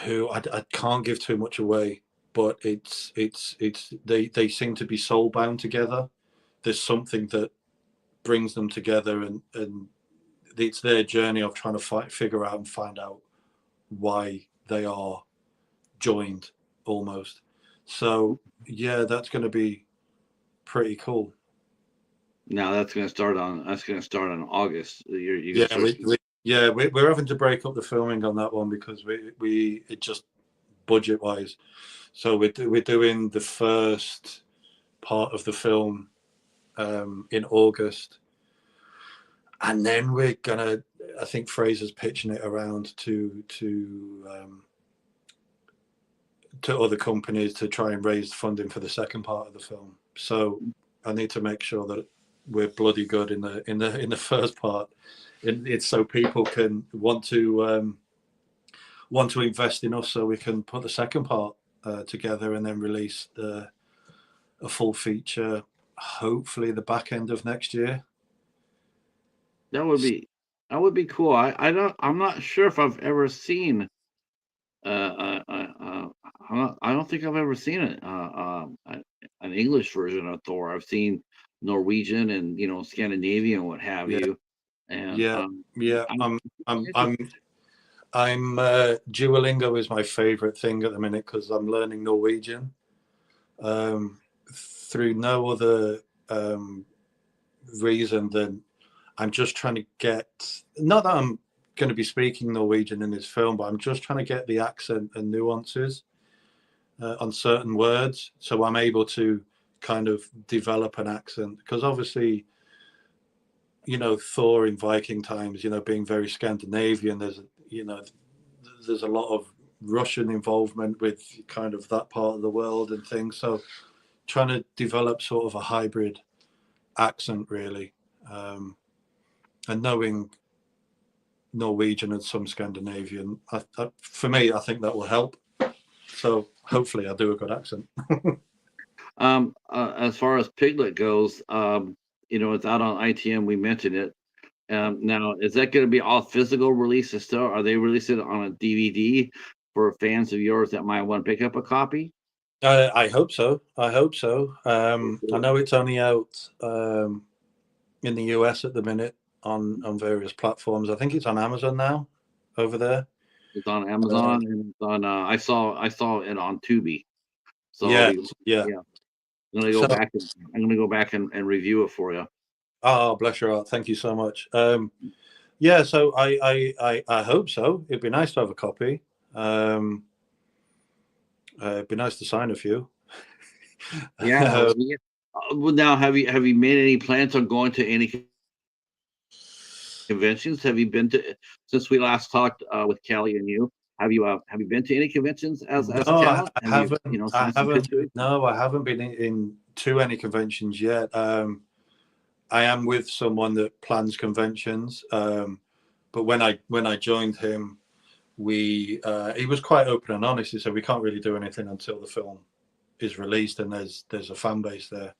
who I can't give too much away, but it's they seem to be soul bound together. There's something that brings them together, and it's their journey of trying to figure out and find out why they are joined almost. So yeah, that's going to be pretty cool. Now that's gonna start on August. You're gonna Yeah, start. we're having to break up the filming on that one because we it just budget wise. So we're doing the first part of the film in August, and then we're gonna. I think Fraser's pitching it around to other companies to try and raise funding for the second part of the film. So I need to make sure that we're bloody good in the first part. It's so people can want to invest in us, so we can put the second part together and then release a full feature. Hopefully, the back end of next year. That would be that would be cool. I'm not sure if I've ever seen uh uh uh, uh I don't think I've ever seen it an English version of Thor. I've seen Norwegian and you know Scandinavian and what have Yeah, you. And yeah, yeah. I'm I'm Duolingo is my favorite thing at the minute because I'm learning Norwegian through no other reason than I'm just trying to get. Not that I'm going to be speaking Norwegian in this film, but I'm just trying to get the accent and nuances on certain words, so I'm able to kind of develop an accent. Because obviously, you know, Thor in Viking times, you know, being very Scandinavian, there's a lot of Russian involvement with kind of that part of the world and things. So trying to develop sort of a hybrid accent, really, and knowing Norwegian and some Scandinavian, for me, I think that will help. So hopefully, I do a good accent. As far as Piglet goes, it's out on ITM. We mentioned it. Now, is that going to be all physical releases still? Are they releasing it on a DVD for fans of yours that might want to pick up a copy? I hope so. I hope so. I know it's only out in the US at the minute on various platforms. I think it's on Amazon now over there. It's on Uh, Amazon and it's on. I saw it on Tubi. So I'll yeah, be yeah. yeah. I'm gonna go So, back and review it for you. oh, bless your heart. Thank you so much. Yeah, so I hope so. It'd be nice to have a copy. Um, it'd be nice to sign a few. Yeah. Yeah. Well, now have you made any plans on going to any conventions? Have you been to since we last talked with Kelly and you? Have you been to any conventions as a No, talent? I Have you haven't. I signed some haven't. pictures? No, I haven't been in too any conventions yet. I am with someone that plans conventions. But when I joined him, we he was quite open and honest. He said we can't really do anything until the film is released and there's a fan base there.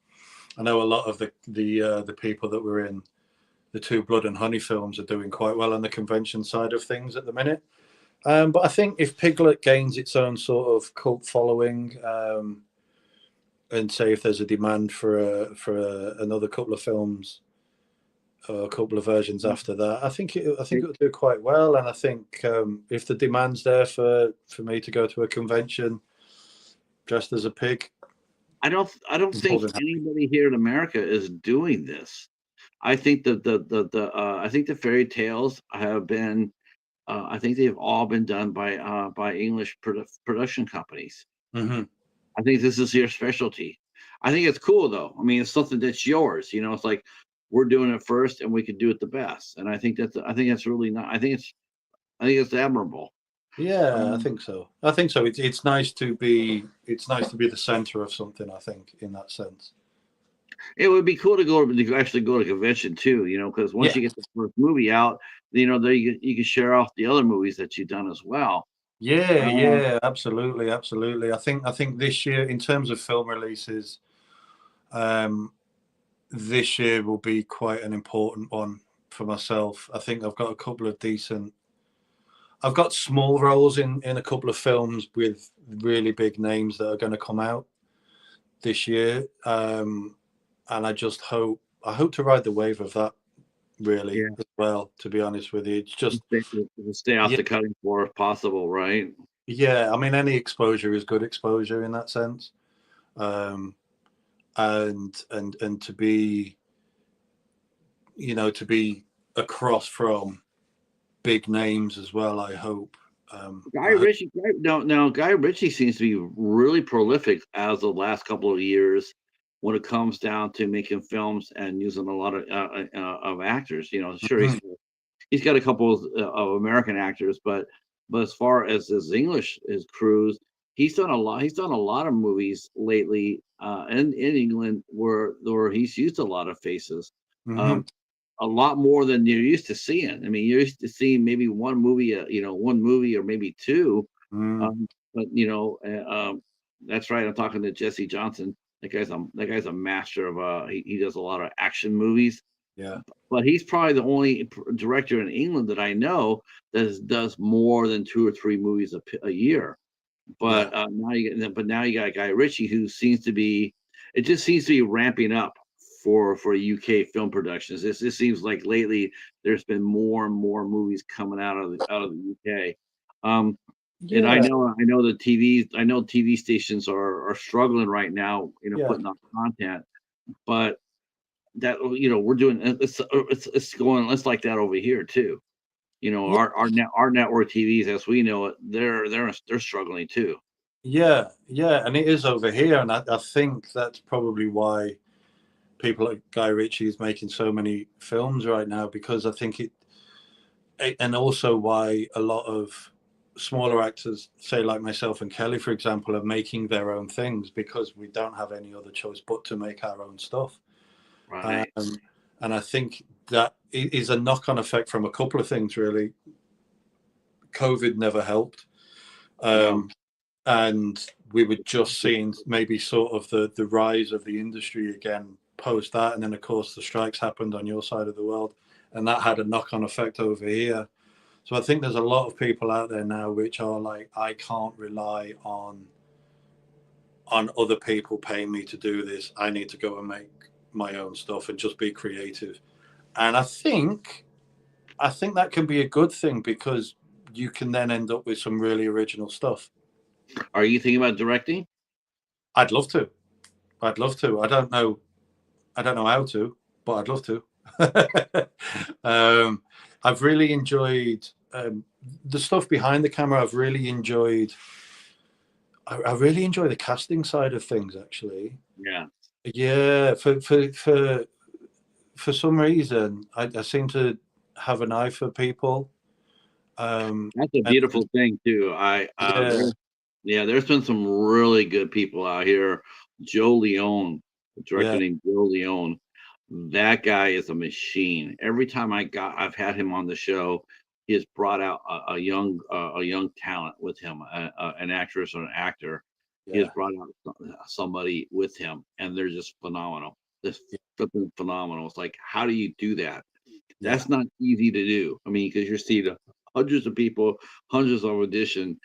I know a lot of the people that were in the two Blood and Honey films are doing quite well on the convention side of things at the minute. But I think if Piglet gains its own sort of cult following, and say if there's a demand for another couple of films or a couple of versions after that, I think it'll do quite well. And I think if the demand's there for me to go to a convention dressed as a pig, I don't I'm more think than happy. anybody here in America is doing this. I think that I think the fairy tales have been I think they've all been done by English production companies. Hmm. I think this is your specialty. I think it's cool though. I mean, it's something that's yours. It's like we're doing it first, and we can do it the best. And I think that's really not. I think it's admirable. Yeah, I Um, think so. I think so. It's nice to be the center of something. I think in that sense. it would be cool to actually go to convention too. Because once Yeah, you get the first movie out, there you can share off the other movies that you've done as well. yeah, Uh, yeah. Absolutely, absolutely. I think this year, in terms of film releases, um, this year will be quite an important one for myself. I think I've got a couple of decent. I've got small roles in a couple of films with really big names that are going to come out this year, and I hope to ride the wave of that really yeah, as well. To be honest with you, it's just stay off yeah, the cutting floor if possible, right? yeah. I mean, any exposure is good exposure in that sense, um, and to be across from big names as well. I hope. Guy I hope. Ritchie, Guy Ritchie seems to be really prolific as the last couple of years when it comes down to making films and using a lot of actors. Sure, Mhm, he's got a couple of American actors, but as far as his crews, he's done a lot. He's done a lot of movies lately in England where he's used a lot of faces. mhm, Um, a lot more than you're used to seeing. I mean, you're used to seeing maybe one movie or maybe two. mhm. But that's right. I'm talking to Jesse Johnson. That guy's a master of he does a lot of action movies. Yeah, But he's probably the only director in England that I know that does more than two or three movies a year. yeah, But now you got Guy Ritchie who it just seems to be ramping up for UK film productions. This seems like lately there's been more and more movies coming out of the UK. Um, and I yeah, know I know TV stations are struggling right now, yeah. putting out content, but that we're doing it's going it's like that over here too. Yeah, Our network TVs, as we know it, they're struggling too. yeah, yeah, and it is over here, and I think that's probably why people like Guy Ritchie is making so many films right now, because I think and also why a lot of smaller actors, say like myself and Kelly, for example, are making their own things, because we don't have any other choice but to make our own stuff. Um, Right. and I think that is a knock-on effect from a couple of things, really. COVID never helped. No. Um, and we were just seeing maybe sort of the rise of the industry again post that, and then of course the strikes happened on your side of the world, and that had a knock-on effect over here. So I think there's a lot of people out there now which are like, I can't rely on other people paying me to do this. I need to go and make my own stuff and just be creative. And I think that can be a good thing, because you can then end up with some really original stuff. Are you thinking about directing? I'd love to. I'd love to. I don't know how to, but I'd love to. um, I've really enjoyed the stuff behind the camera. I've really enjoyed. I really enjoy the casting side of things, actually. Yeah. Yeah, for some reason, I seem to have an eye for people. That's a And beautiful thing too. yeah, There's been some really good people out here. Joe Leone, a director yeah, named Joe Leone. That guy is a machine. Every time I've had him on the show, he has brought out a young talent with him, an actress or an actor. He has yeah, brought out somebody with him, and they're just phenomenal. Just flipping phenomenal. It's like, how do you do that? yeah, That's not easy to do. I mean, because you're seeing hundreds of people, hundreds of audition,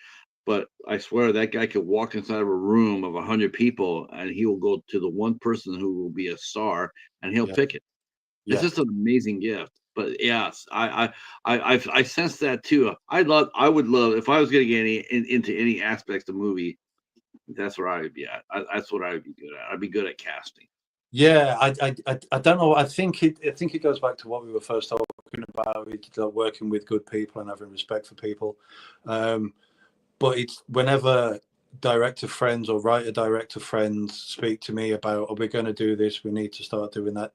but I swear that guy could walk inside of a room of 100 people, and he will go to the one person who will be a star, and he'll yeah, pick it. It's yeah, just an amazing gift. But yes, I sense that too. I would love if I was going to get into any aspects of movie. That's where I would be at. That's what I would be good at. I'd be good at casting. yeah. I don't know. I think it goes back to what we were first talking about, working with good people and having respect for people. Um, but it's whenever director friends or writer director friends speak to me about, oh, we're going to do this, we need to start doing that,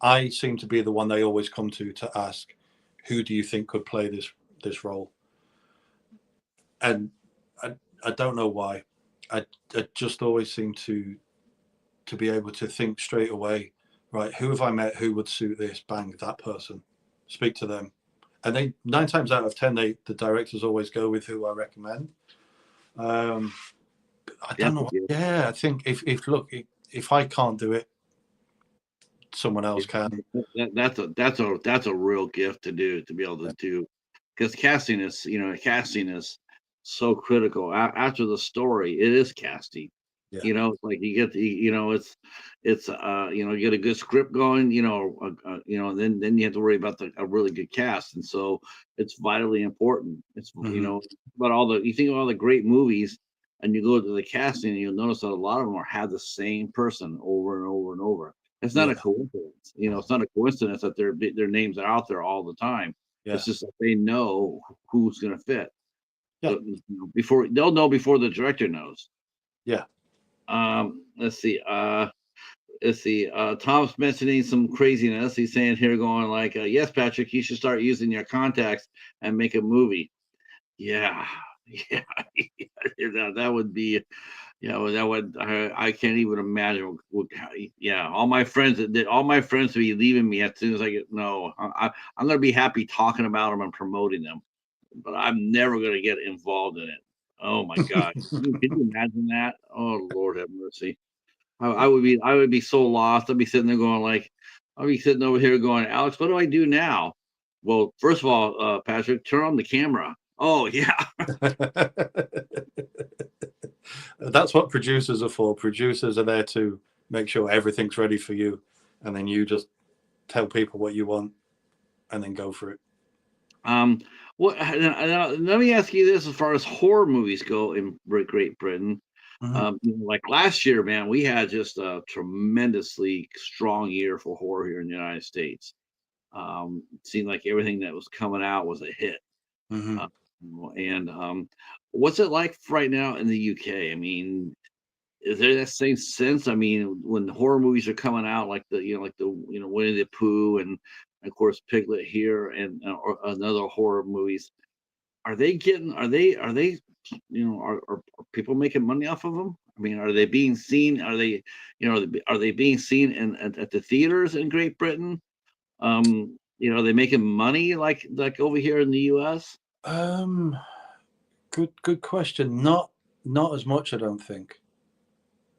I seem to be the one they always come to ask, who do you think could play this role? And I don't know why. I just always seem to be able to think straight away, right, who have I met who would suit this? Bang, that person. Speak to them. And they 9 times out of 10, the directors always go with who I recommend. Um, I don't That's a know. gift. Yeah, I think if I can't do it, someone else can. That's a real gift to do, to be able to do, because casting is so critical. After the story, it is casting. Yeah, It's like you get you get a good script going, and then you have to worry about a really good cast, and so it's vitally important. It's hmm, but you think of all the great movies, and you go to the casting, and you'll notice that a lot of them have the same person over and over and over. It's not a yeah, coincidence. It's not a coincidence that their names are out there all the time. yeah, It's just that they know who's going to fit. yeah, Before they'll know before the director knows. yeah. Let's see. Let's see. Tom's mentioning some craziness. He's saying here, going like, "Yes, Patrick, you should start using your contacts and make a movie." Yeah, yeah, that would be. Yeah, well, that would. I can't even imagine. Yeah, all my friends will be leaving me as soon as I get. No, I'm gonna be happy talking about them and promoting them, but I'm never gonna get involved in it. Oh my God, can you imagine that? Oh Lord, have mercy. I would be so lost. I'd be sitting there going like, I'd be sitting over here going, Alex, what do I do now? Well, first of all, Patrick, turn on the camera. Oh yeah, That's what producers are for. Producers are there to make sure everything's ready for you, and then you just tell people what you want, and then go for it. um, what? Now, let me ask you this: as far as horror movies go in Great Britain, Hmm. like last year, man, we had just a tremendously strong year for horror here in the United States. It seemed like everything that was coming out was a hit. Hmm. Uh, and what's it like right now in the UK? I mean, is there that same sense? I mean, when the horror movies are coming out, like Winnie the Pooh and of course Piglet here and or another horror movies, are they getting? Are they? Are people making money off of them? I mean, are they being seen? Are they, are they being seen at the theaters in Great Britain? Are they making money like over here in the U.S.? Um, good question. Not as much, I don't think.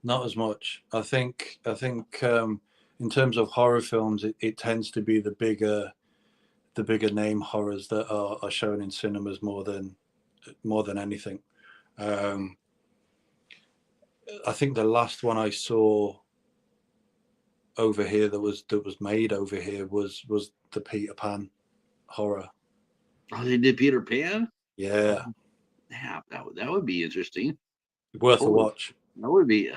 Not as much. I think in terms of horror films, it tends to be the bigger name horrors that are shown in cinemas more than anything. Um, I think the last one I saw over here that was made over here was the Peter Pan horror. Oh, they did Peter Pan. Oh, Yeah, yeah, that would be interesting. worth a Totally, watch. that would be.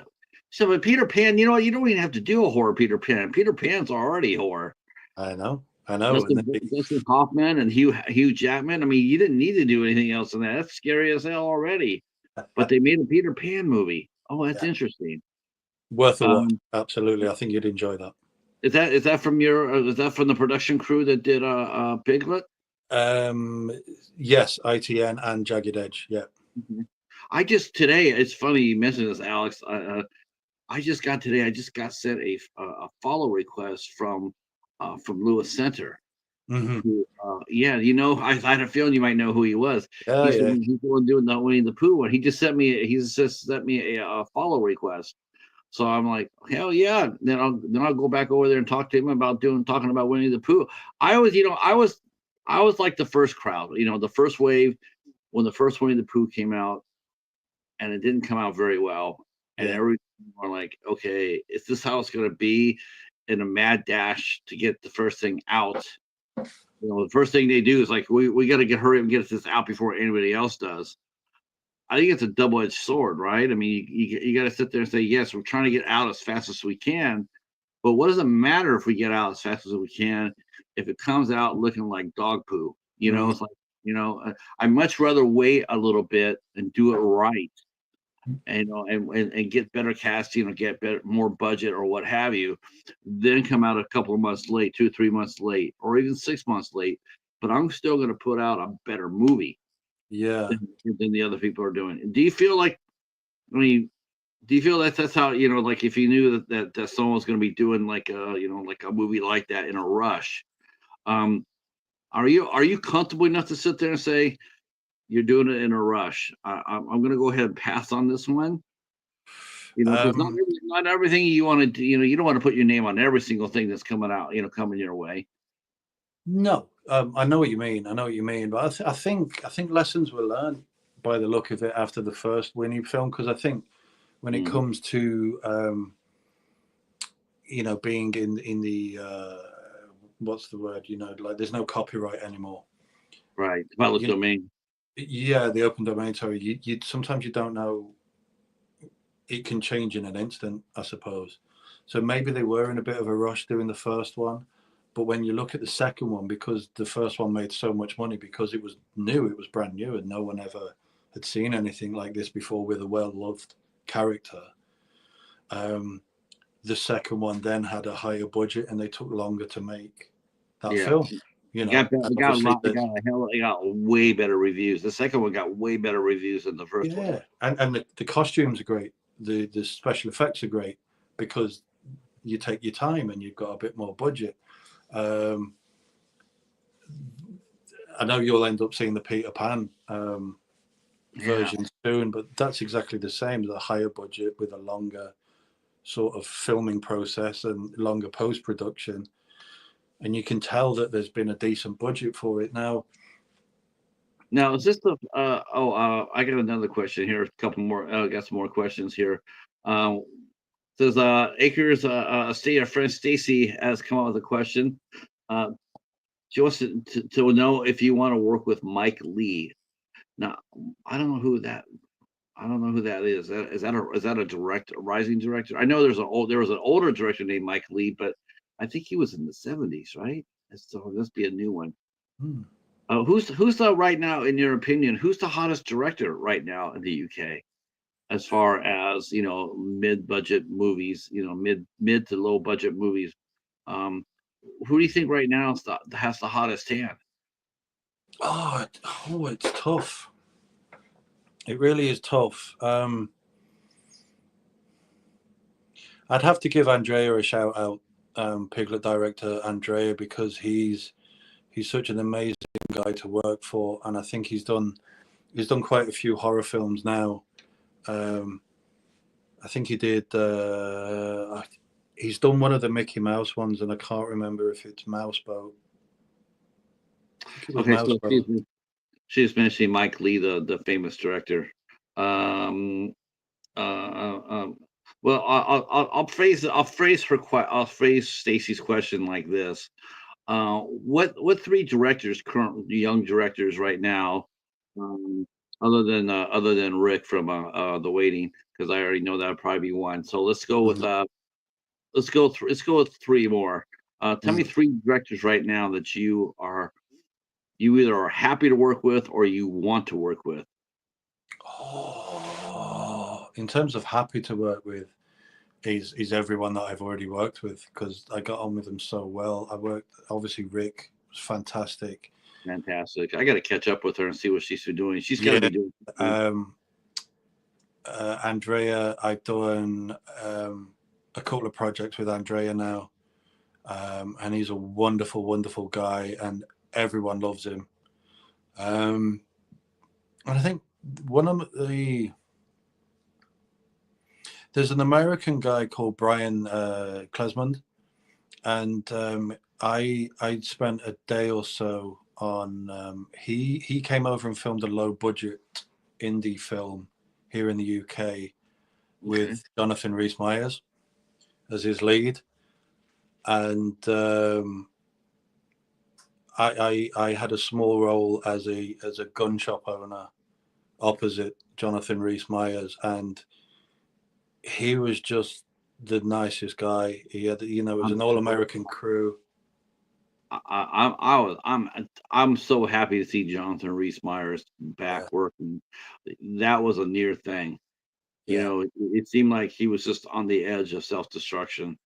So, but Peter Pan, you know what? You don't even have to do a horror Peter Pan. Peter Pan's already horror. I know, and Dustin Hoffman and Hugh Jackman. I mean, you didn't need to do anything else in that. That's scary as hell already. But they made a Peter Pan movie. Oh, that's yeah, interesting. worth a watch. Um, Absolutely, I think you'd enjoy that. is that from the production crew that did Piglet? Um, yes, ITN and Jagged Edge. Yeah. Mhm. I just today. It's funny you mentioned this, Alex. I just got today. I just got sent a follow request from Lewis Center. Hmm. Yeah, I had a feeling you might know who he was. Yeah, yeah, He's the one doing the Winnie the Pooh one. He just sent me a follow request. So I'm like, hell yeah. Then I'll go back over there and talk to him about talking about Winnie the Pooh. I was like the first crowd, the first wave when the first Winnie the Pooh came out, and it didn't come out very well. And yeah. everyone were like, okay, is this how it's gonna be in a mad dash to get the first thing out? The first thing they do is like, we got to hurry up and get this out before anybody else does. I think it's a double-edged sword, right? I mean, you got to sit there and say, yes, we're trying to get out as fast as we can, but what does it matter if we get out as fast as we can if it comes out looking like dog poo? Hmm. It's like, I'd much rather wait a little bit and do it right, and get better casting or get better more budget or what have you, then come out a couple of months late, 2 3 months late, or even 6 months late. But I'm still going to put out a better movie Yeah. than the other people are doing. Do you feel like? I mean, do you feel that that's how like if you knew that someone was going to be doing like a movie like that in a rush? Um, are you comfortable enough to sit there and say you're doing it in a rush? I'm going to go ahead and pass on this one. Because Um, not everything you want to do, you don't want to put your name on every single thing that's coming out, coming your way. no, I know what you mean. I know what you mean, but I think lessons were learned by the look of it after the first Winnie film, because I think when it Mm, comes to being in the what's the word? Like there's no copyright anymore. right. Public You domain. Yeah, the open domain. Sorry, you sometimes you don't know, it can change in an instant, I suppose. So maybe they were in a bit of a rush doing the first one. But when you look at the second one, because the first one made so much money because it was new, it was brand new, and no one ever had seen anything like this before with a well loved character. Um, the second one then had a higher budget and they took longer to make that Yeah. film. And It got a obviously, lot. It got way better reviews. The second one got way better reviews than the first one. yeah, and the costumes are great. The special effects are great because you take your time and you've got a bit more budget. Um, I know you'll end up seeing the Peter Pan Yeah. version soon, but that's exactly the same. The higher budget with a longer sort of filming process and longer post production, and you can tell that there's been a decent budget for it now. Now, is this the? I got another question here. A couple more. I got some more questions here. Um, says Acres, our friend Stacy has come up with a question. Uh, she wants to know if you want to work with Mike Lee. Now, I don't know who that. I don't know who that is. Is that a rising director? I know there was an older director named Mike Lee, but I think he was in the 70s, right? So this be a new one. Hmm. Who's the right now, in your opinion? Who's the hottest director right now in the UK, as far as mid-budget movies, mid to low budget movies? Um, who do you think right now has the hottest hand? It's tough. It really is tough. I'd have to give Andrea a shout out, Piglet director Andrea, because he's such an amazing guy to work for, and I think he's done quite a few horror films now. I think he did. He's done one of the Mickey Mouse ones, and I can't remember if it's Mouseboat. I think it was Okay, so Mouseboat. she's mentioning Mike Lee, the famous director. Um, uh, um, well, I'll phrase Stacy's question like this. What three directors, current young directors right now, um, other than Rick from The Waiting, because I already know that'll probably be one. So let's go with three more. Tell me Mm. three directors right now that you either are happy to work with or you want to work with. In terms of happy to work with, is everyone that I've already worked with, because I got on with them so well. Obviously Rick was fantastic. Fantastic. I got to catch up with her and see what she's doing. She's got to Yeah. be doing. Andrea, I've done a couple of projects with Andrea now, and he's a wonderful, wonderful guy, and everyone loves him. And I think there's an American guy called Brian Klesmond, and I spent a day or so on. He came over and filmed a low budget indie film here in the UK with Okay. Jonathan Rhys Meyers as his lead, and I had a small role as a gun shop owner opposite Jonathan Rhys Meyers, and he was just the nicest guy. He had, it was I'm an all-American crew. I'm so happy to see Jonathan Rhys Meyers Yeah, back working. That was a near thing. yeah, It seemed like he was just on the edge of self-destruction,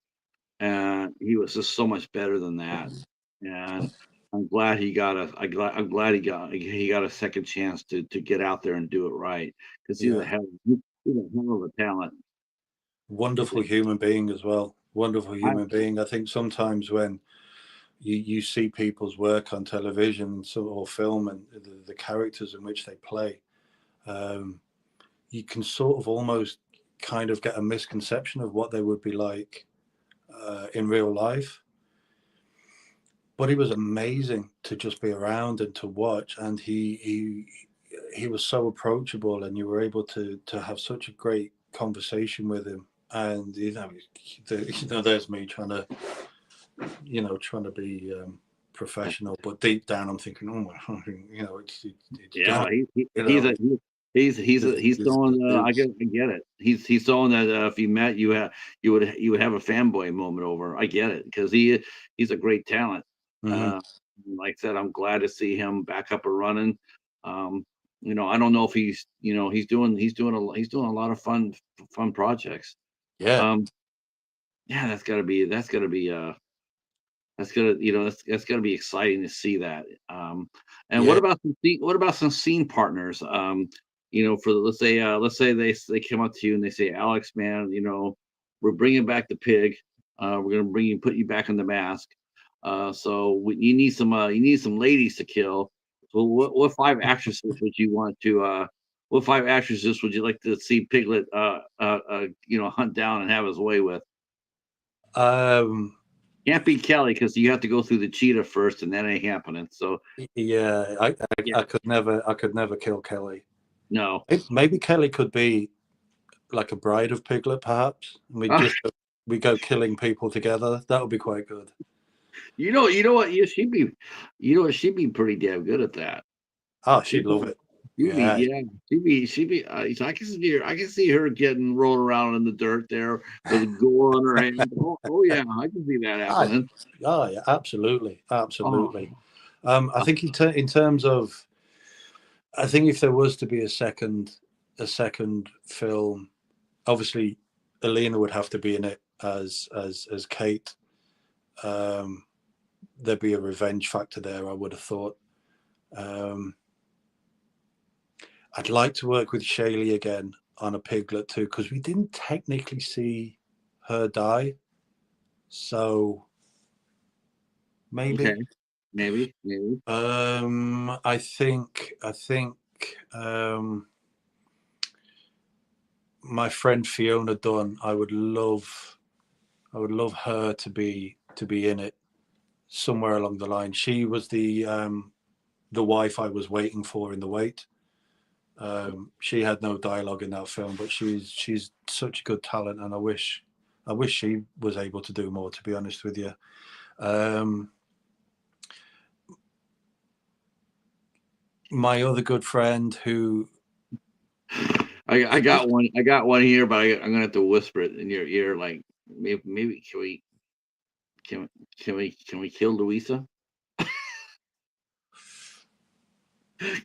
and he was just so much better than that. And I'm glad he got a second chance to get out there and do it right, because yeah. he's a hell of a talent. Wonderful human being as well. Wonderful I, human being. I think sometimes when you see people's work on television or film, and the characters in which they play, um, you can sort of almost kind of get a misconception of what they would be like in real life. But he was amazing to just be around and to watch, and he was so approachable, and you were able to have such a great conversation with him. And there's me trying to be professional, but deep down I'm thinking, oh my, it's yeah, gonna, you know, he's someone. this. I get it. He's someone that if you met, you would have a fanboy moment over. I get it, because he's a great talent. Mhm. Uh, like I said, I'm glad to see him back up and running. I don't know if he's doing a lot of fun projects. Yeah, Um, yeah, that's gonna be exciting to see that. And yeah. what about some scene partners? For let's say they come up to you and they say, Alex, man, we're bringing back the pig. We're gonna put you back in the mask. You need some ladies to kill. So what five actresses would you want to? What five actresses would you like to see Piglet, hunt down and have his way with? Um, Can't be Kelly, because you have to go through the cheetah first, and that ain't happening. So yeah, yeah, I could never kill Kelly. no. Maybe Kelly could be like a bride of Piglet, perhaps. We go killing people together. That would be quite good. You know what? She'd be pretty damn good at that. Oh, She she'd love it. Yeah, Yeah, she'd be. I can see her getting rolled around in the dirt there with gore on her hands. Oh yeah, I can see that I, happening. oh yeah, absolutely, Oh, absolutely. I uh, think in terms of, I think if there was to be a second film, obviously Alina would have to be in it as Kate. Um, there'd be a revenge factor there, I would have thought. Um, I'd like to work with Shaylee again on a Piglet too, because we didn't technically see her die. So okay, maybe. maybe. I think my friend Fiona Dunn. I would love her to be in it somewhere along the line. She was the wife I was waiting for in the wait. She had no dialogue in that film, but she's such a good talent, and I wish she was able to do more. To be honest with you, um, my other good friend who I got one. I got one here, but I'm gonna have to whisper it in your ear. Like maybe can can we kill Louisa?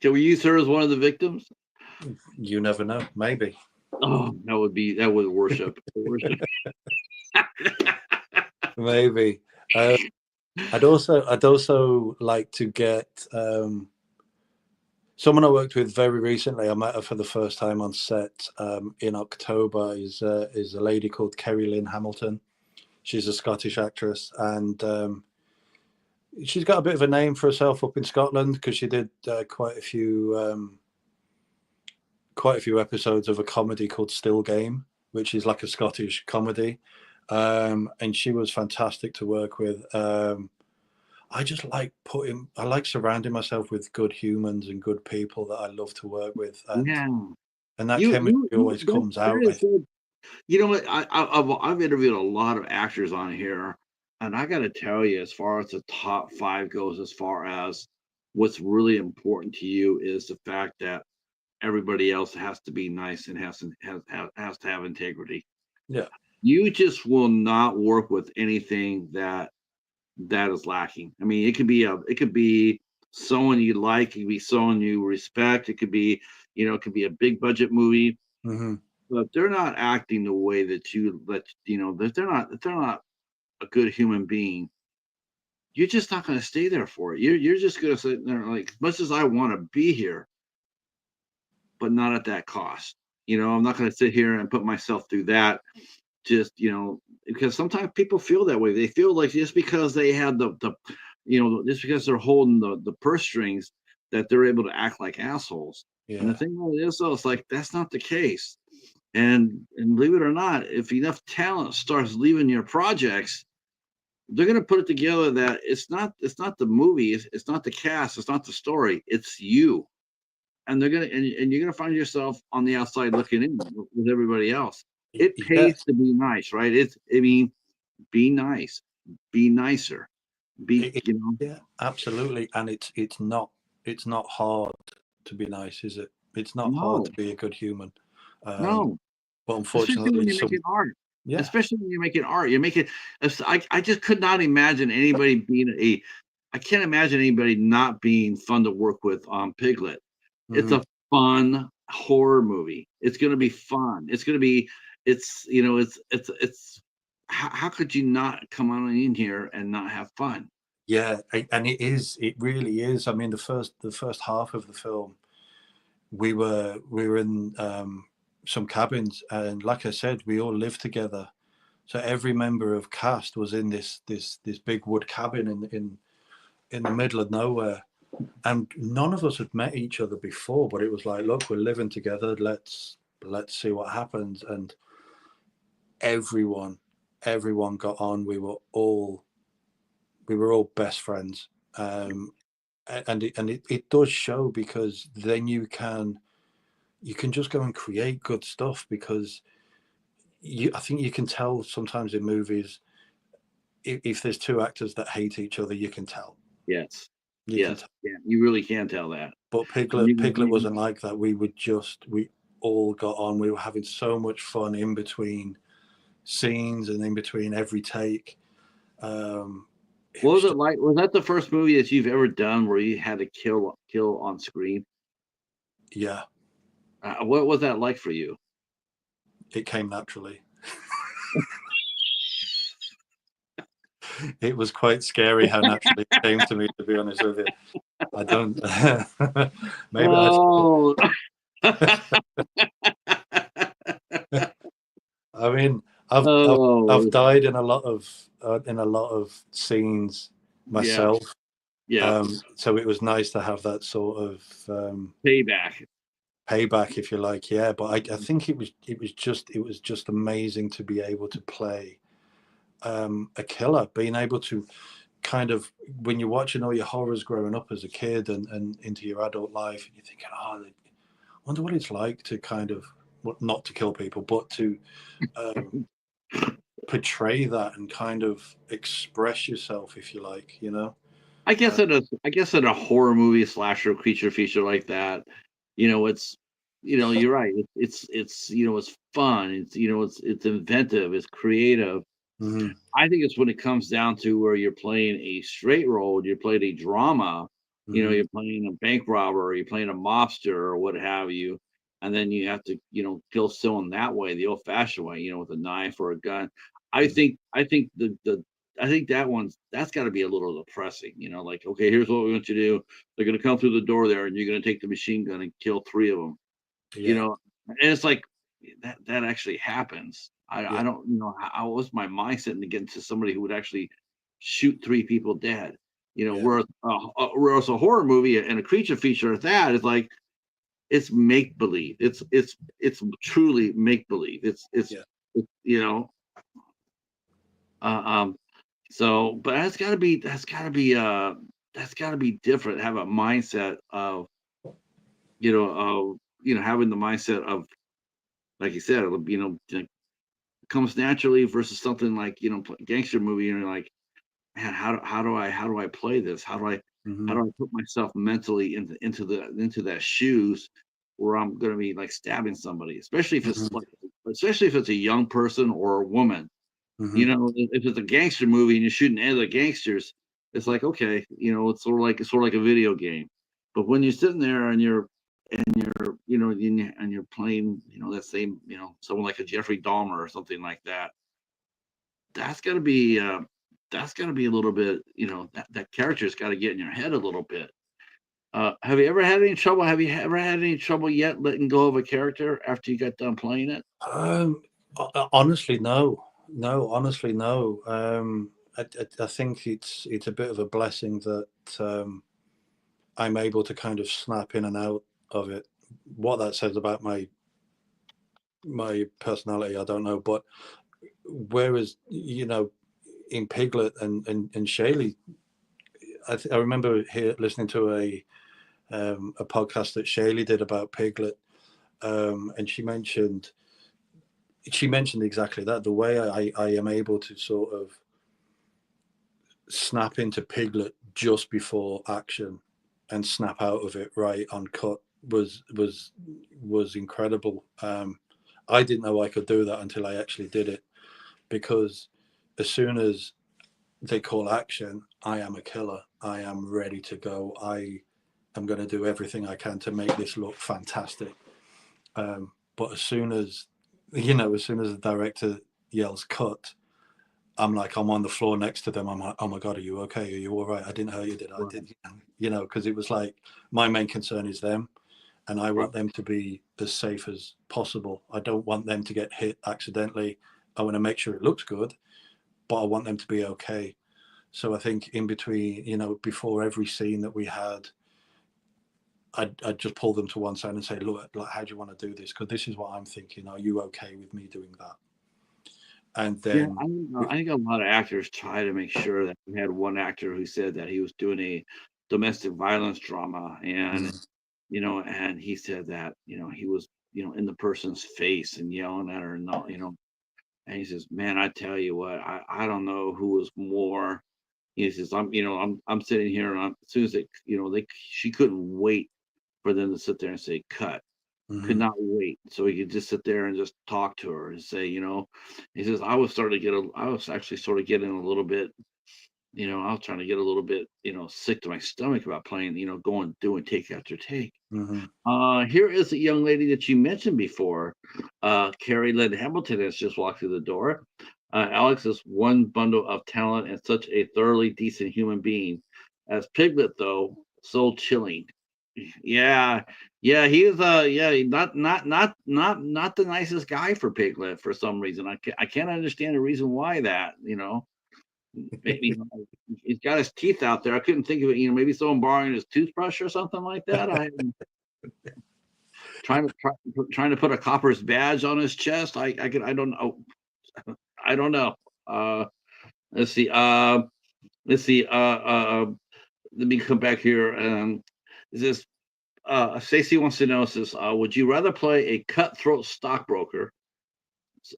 Can we use her as one of the victims? you never know, maybe. Oh, that would worship. Maybe. I'd also like to get someone I worked with very recently. I met her for the first time on set in October. Is a lady called Kerry Lynn Hamilton. She's a Scottish actress, and she's got a bit of a name for herself up in Scotland because she did quite a few episodes of a comedy called Still Game, which is like a Scottish comedy, and she was fantastic to work with. I just like I like surrounding myself with good humans and good people that I love to work with, Yeah, and that chemistry always comes that out. is good. You know what? I've interviewed a lot of actors on here, and I got to tell you, as far as the top five goes, as far as what's really important to you is the fact that everybody else has to be nice and has to have integrity. Yeah. You just will not work with anything that is lacking. I mean, it could be someone you like, it could be someone you respect, it could be, it could be a big budget movie, Hmm. but if they're not acting the way that if they're not a good human being, you're just not going to stay there for it. You're just going to sit there like, as much as I want to be here, but not at that cost. I'm not going to sit here and put myself through that just because sometimes people feel that way. They feel like just because they have just because they're holding the purse strings that they're able to act like assholes. And the Yeah. thing about it is though, it's like that's not the case. And believe it or not, if enough talent starts leaving your projects, they're going to put it together that it's not the movie, it's not the cast, it's not the story, it's you. And and you're gonna find yourself on the outside looking in with everybody else. It Yeah. pays to be nice, right? I mean, be nice, be nicer, be, It, it- yeah. Absolutely. And it's not hard to be nice, is it? It's not hard no, to be a good human. Um, no, but especially when unfortunately, you're making art. yeah. Especially when you're making art, you're making. I just could not imagine anybody being a. I can't imagine anybody not being fun to work with on Piglet. It's Hmm. a fun horror movie. It's going to be fun. It's going to be. It's. How could you not come on in here and not have fun? Yeah, and it is. It really is. I mean, the first half of the film, we were in some cabins, and like I said, we all lived together. So every member of cast was in this big wood cabin in the middle of nowhere, and none of us had met each other before. But it was like, look, we're living together. Let's see what happens. And everyone everyone got on. We were all best friends. Um, and it does show because then you can just go and create good stuff because I think you can tell sometimes in movies if there's two actors that hate each other, you can tell. Yes. You can Yes, tell. yeah, you really can tell that. But And Piglet wasn't like that. We all got on. We were having so much fun in between scenes and in between every take. It what was was it just, like? Was that the first movie that you've ever done where you had to kill on screen? yeah, What was that like for you? it came naturally. It was quite scary how naturally it came to me, to be honest with you. I don't. Maybe I. Oh, I mean, I've oh, died in a lot of scenes yeah, myself. yeah. So it was nice to have that sort of Payback. payback, if you like. Yeah, but I think it was just amazing to be able to play a killer, being able to kind of, when you're watching all your horrors growing up as a kid and into your adult life, and you're thinking, oh, I wonder what it's like to kind of, well, not to kill people, but to um, portray that and kind of express yourself, if you like, you know. I guess in a horror movie, slasher, creature feature like that, it's, you're right. It's, it's fun. It's, it's inventive. It's creative. Hmm. I think it's when it comes down to where you're playing a straight role, you're playing a drama, Hmm. you're playing a bank robber, or you're playing a mobster or what have you, and then you have to, kill someone that way, the old-fashioned way, with a knife or a gun. Hmm. I think I think that's got to be a little depressing, like, okay, here's what we want you to do. They're going to come through the door there, and you're going to take the machine gun and kill three of them, you Yeah, know, and it's like that actually happens. yeah, I don't, how was my mindset to get into somebody who would actually shoot three people dead, yeah, whereas a horror movie and a creature feature at that is like it's make believe. It's truly make believe. yeah, it's uh, um so but that's gotta be different. Have a mindset of having the mindset of, like you said, comes naturally versus something like, gangster movie, and you're like, man, how do I play this? How hmm, do I put myself mentally into that shoes where I'm gonna be like stabbing somebody, hmm, especially if it's a young person or a woman. hmm, If it's a gangster movie and you're shooting other gangsters, it's like, okay, it's sort of like a video game. But when you're sitting there and you're playing, that same, someone like a Jeffrey Dahmer or something like that, that's got to be that's got to be a little bit, that character's got to get in your head a little bit. Have you ever had any trouble? Have you ever had any trouble yet letting go of a character after you got done playing it? Um, honestly, no, no, honestly, no. I think it's a bit of a blessing that I'm able to kind of snap in and out of it. What that says about my personality, I don't know. But whereas, in Piglet and Shaylee, I remember listening to a podcast that Shaylee did about Piglet, and she mentioned exactly that, the way I am able to sort of snap into Piglet just before action and snap out of it right on cut was incredible. I didn't know I could do that until I actually did it, because as soon as they call action, I am a killer. I am ready to go. I am going to do everything I can to make this look fantastic. But as soon as the director yells cut, I'm like, I'm on the floor next to them. I'm like, oh my God, are you okay? Are you all right? I didn't hurt you, did I? Right, Did because it was like, my main concern is them, and I right. want them to be as safe as possible. I don't want them to get hit accidentally. I want to make sure it looks good, but I want them to be okay. So I think in between, before every scene that we had, I'd just pull them to one side and say, look, like, how do you want to do this? Because this is what I'm thinking. Are you okay with me doing that? And Yeah, then, I think a lot of actors try to make sure that we had one actor who said that he was doing a domestic violence drama, and mm, and he said that he was in the person's face and yelling at her, and all, and he says, man, I tell you what, I don't know who was more He says, I'm sitting here, and as soon as she couldn't wait for them to sit there and say cut. Could Hmm. not wait, so he could just sit there and just talk to her and say, he says, I was actually sort of getting a little bit, I was trying to get a little bit, sick to my stomach about playing, going doing take after take. Hmm. Here is a young lady that you mentioned before. Carrie Lynn Hamilton has just walked through the door. Alex is one bundle of talent and such a thoroughly decent human being. As Piglet, though, so chilling. Yeah, yeah, not the nicest guy for Piglet for some reason. I can't understand the reason why that. Maybe he's got his teeth out there. I couldn't think of it. Maybe someone borrowing his toothbrush or something like that. Trying to put a copper's badge on his chest. I don't know. I don't know. Uh, let's see. Let's see. Let me come back here. Is this Stacy wants to know? Says, would you rather play a cutthroat stockbroker,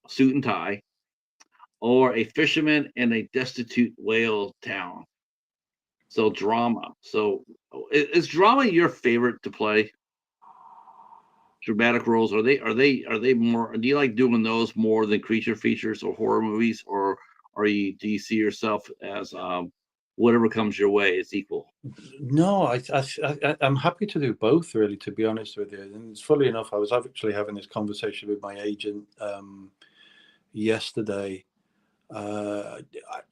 suit and tie, or a fisherman in a destitute whale town? So drama. So is drama your favorite to play? Dramatic roles, are they more, do you like doing those more than creature features or horror movies, or do you see yourself as whatever comes your way is equal? No, I'm happy to do both, really, to be honest with you. And it's funny enough, I was actually having this conversation with my agent yesterday. Uh,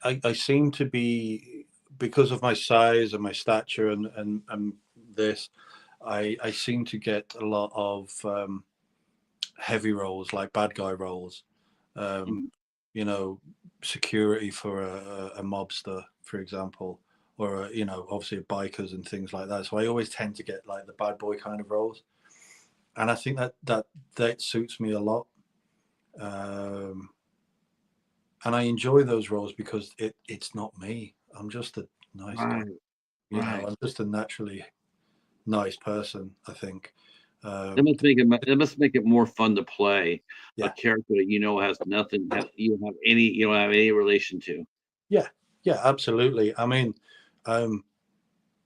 I seem to be, because of my size and my stature and this, I seem to get a lot of heavy roles, like bad guy roles. Um, Mm. you know, security for a mobster, for example, or obviously bikers and things like that. So I always tend to get like the bad boy kind of roles, and I think that suits me a lot. Um, and I enjoy those roles because it's not me. I'm just a nice guy. Right, right. I'm just a naturally nice person, I think. That Um, must make it more fun to play a yeah, character that has nothing, you don't have any relation to. yeah, yeah, absolutely. I mean, um,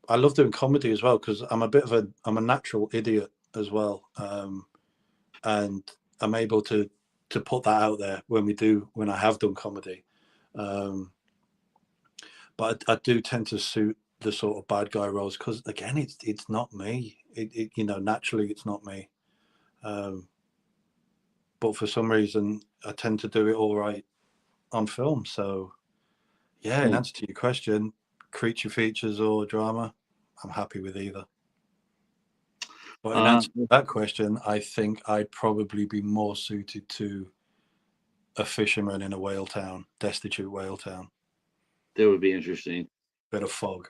I love doing comedy as well because I'm a natural idiot as well, and I'm able to put that out there when I have done comedy. Um, but I do tend to suit the sort of bad guy roles because again, it's not me. Naturally, it's not me. Um, but for some reason, I tend to do it all right on film. So yeah, in Hmm. answer to your question, creature features or drama, I'm happy with either. But in Uh, answer to that question, I think I'd probably be more suited to a fisherman in a whale town, destitute whale town, that would be interesting. bit of fog.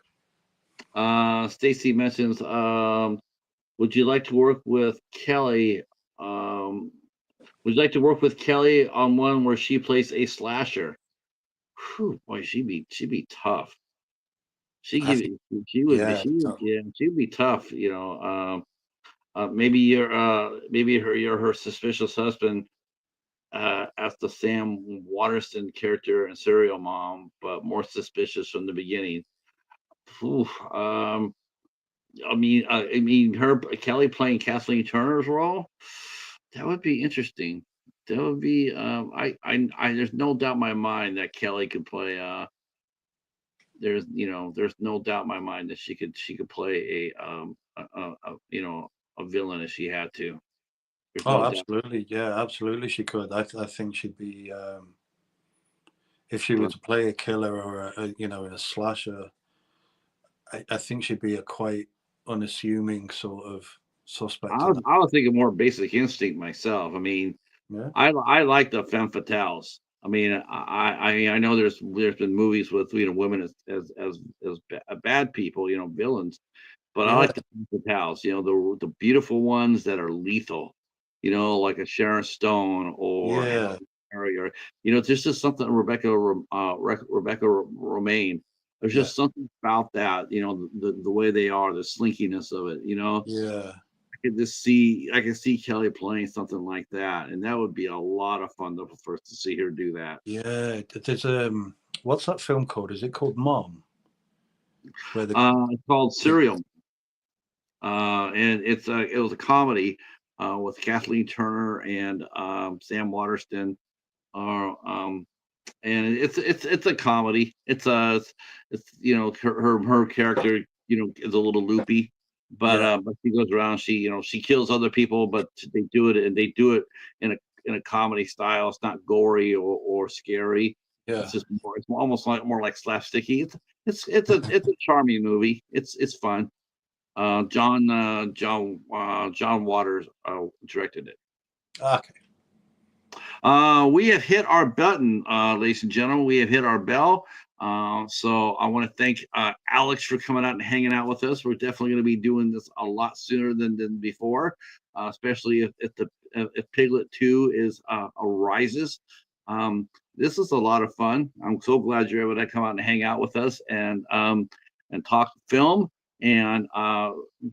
Stacy mentions, would you like to work with Kelly? Um, would you like to work with Kelly on one where she plays a slasher? Whew, boy, she'd be tough. She I give think, it. She would be. yeah. She would. So, Yeah, she'd be tough. Maybe you're her suspicious husband, as the Sam Waterston character in Serial Mom, but more suspicious from the beginning. Oof, her Kelly playing Kathleen Turner's role. That would be interesting. That would be. There's no doubt in my mind that Kelly could play. There's no doubt in my mind that she could play a villain if she had to. There's oh, no doubt. absolutely. Yeah, absolutely. She could. I think she'd be, if she were Yeah. to play a killer or in a slasher, I think she'd be a quite unassuming sort of suspect I in was that. I was thinking more Basic Instinct myself. I mean, Yeah. I like the femme fatales. I mean, I know there's been movies with women as bad people, villains, but I Yeah. like the femme fatales. The beautiful ones that are lethal. Like a Sharon Stone or Yeah. Halle Berry, or there's just something Rebecca Romaine. There's Yeah. just something about that. The way they are, the slinkiness of it. Yeah. I can see Kelly playing something like that, and that would be a lot of fun for us to see her do that. Yeah. There's what's that film called? Is it called Mom? Where the It's called Serial, and it was a comedy with Kathleen Turner and Sam Waterston. Uh, um, and it's a comedy. It's her character is a little loopy, yeah, but she goes around. She kills other people, but they do it in a comedy style. It's not gory or scary. yeah. It's almost like more like slapsticky. It's a charming movie. It's fun. John Waters directed it. Okay. We have hit our button, ladies and gentlemen. We have hit our bell. So I want to thank Alex for coming out and hanging out with us. We're definitely going to be doing this a lot sooner than before, especially if Piglet 2 arises. This is a lot of fun. I'm so glad you're able to come out and hang out with us and talk film. And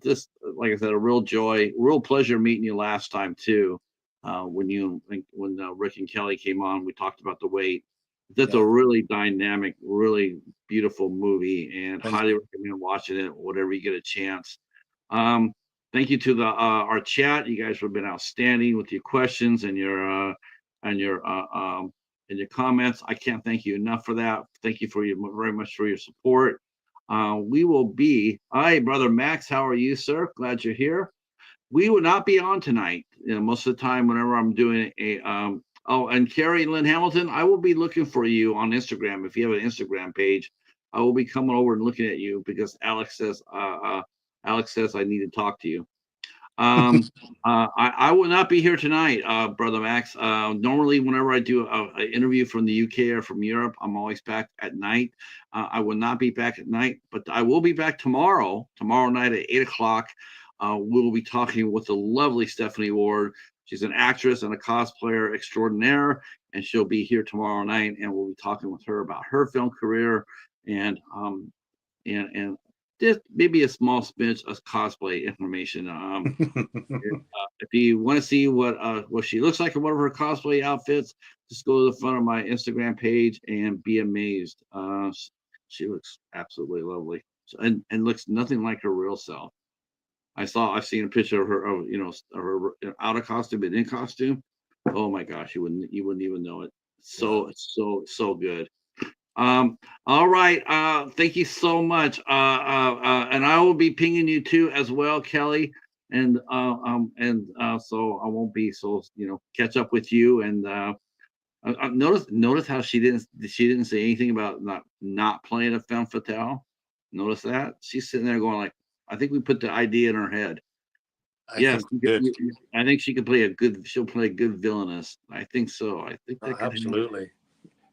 just like I said, a real joy, real pleasure meeting you last time too. When Rick and Kelly came on, we talked about the wait. That's a Yeah. really dynamic, really beautiful movie, and Thank highly you. recommend watching it whenever you get a chance. Um, Thank you to the our chat. You guys have been outstanding with your questions and your and your comments. I can't thank you enough for that. Thank you very much for your support. We will be. Hi, brother Max. How are you, sir? Glad you're here. We will not be on tonight. Most of the time, whenever I'm doing and Carrie and Lynn Hamilton, I will be looking for you on Instagram. If you have an Instagram page, I will be coming over and looking at you because Alex says I need to talk to you. I will not be here tonight, brother Max. Normally, whenever I do an interview from the UK or from Europe, I'm always back at night. I will not be back at night, but I will be back tomorrow night at 8 o'clock. We'll be talking with the lovely Stephanie Ward. She's an actress and a cosplayer extraordinaire, and she'll be here tomorrow night, and we'll be talking with her about her film career and just maybe a small smidge of cosplay information. If you want to see what she looks like in one of her cosplay outfits, just go to the front of my Instagram page and be amazed. She looks absolutely lovely, and looks nothing like her real self. I've seen a picture of her, out of costume and in costume. Oh my gosh, you wouldn't even know it. Yeah. So good. All right. Thank you so much. And I will be pinging you too as well, Kelly. And so I won't be catch up with you. And notice how she didn't say anything about not playing a femme fatale. Notice that she's sitting there going like, I think we put the idea in her head. I Yes, think good. I think she could play a good. She'll play a good villainess. I think so. I think Oh, that could happen. absolutely.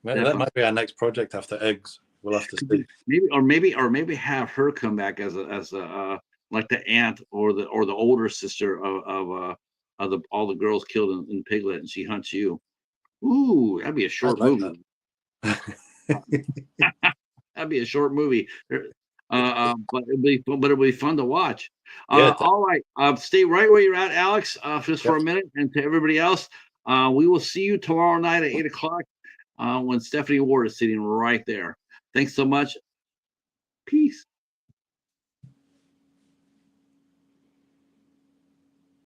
Maybe that Definitely. might be our next project after Eggs. We'll have to Could see. be, maybe have her come back as a like the aunt or the older sister of all the girls killed in Piglet, and she hunts you. Ooh, that'd be a I'd short like movie. that. That'd be a short movie. But it'll be fun to watch. Yeah. All right, stay right where you're at, Alex, just for Yep. a minute, and to everybody else, we will see you tomorrow night at 8 o'clock when Stephanie Ward is sitting right there. Thanks so much. Peace.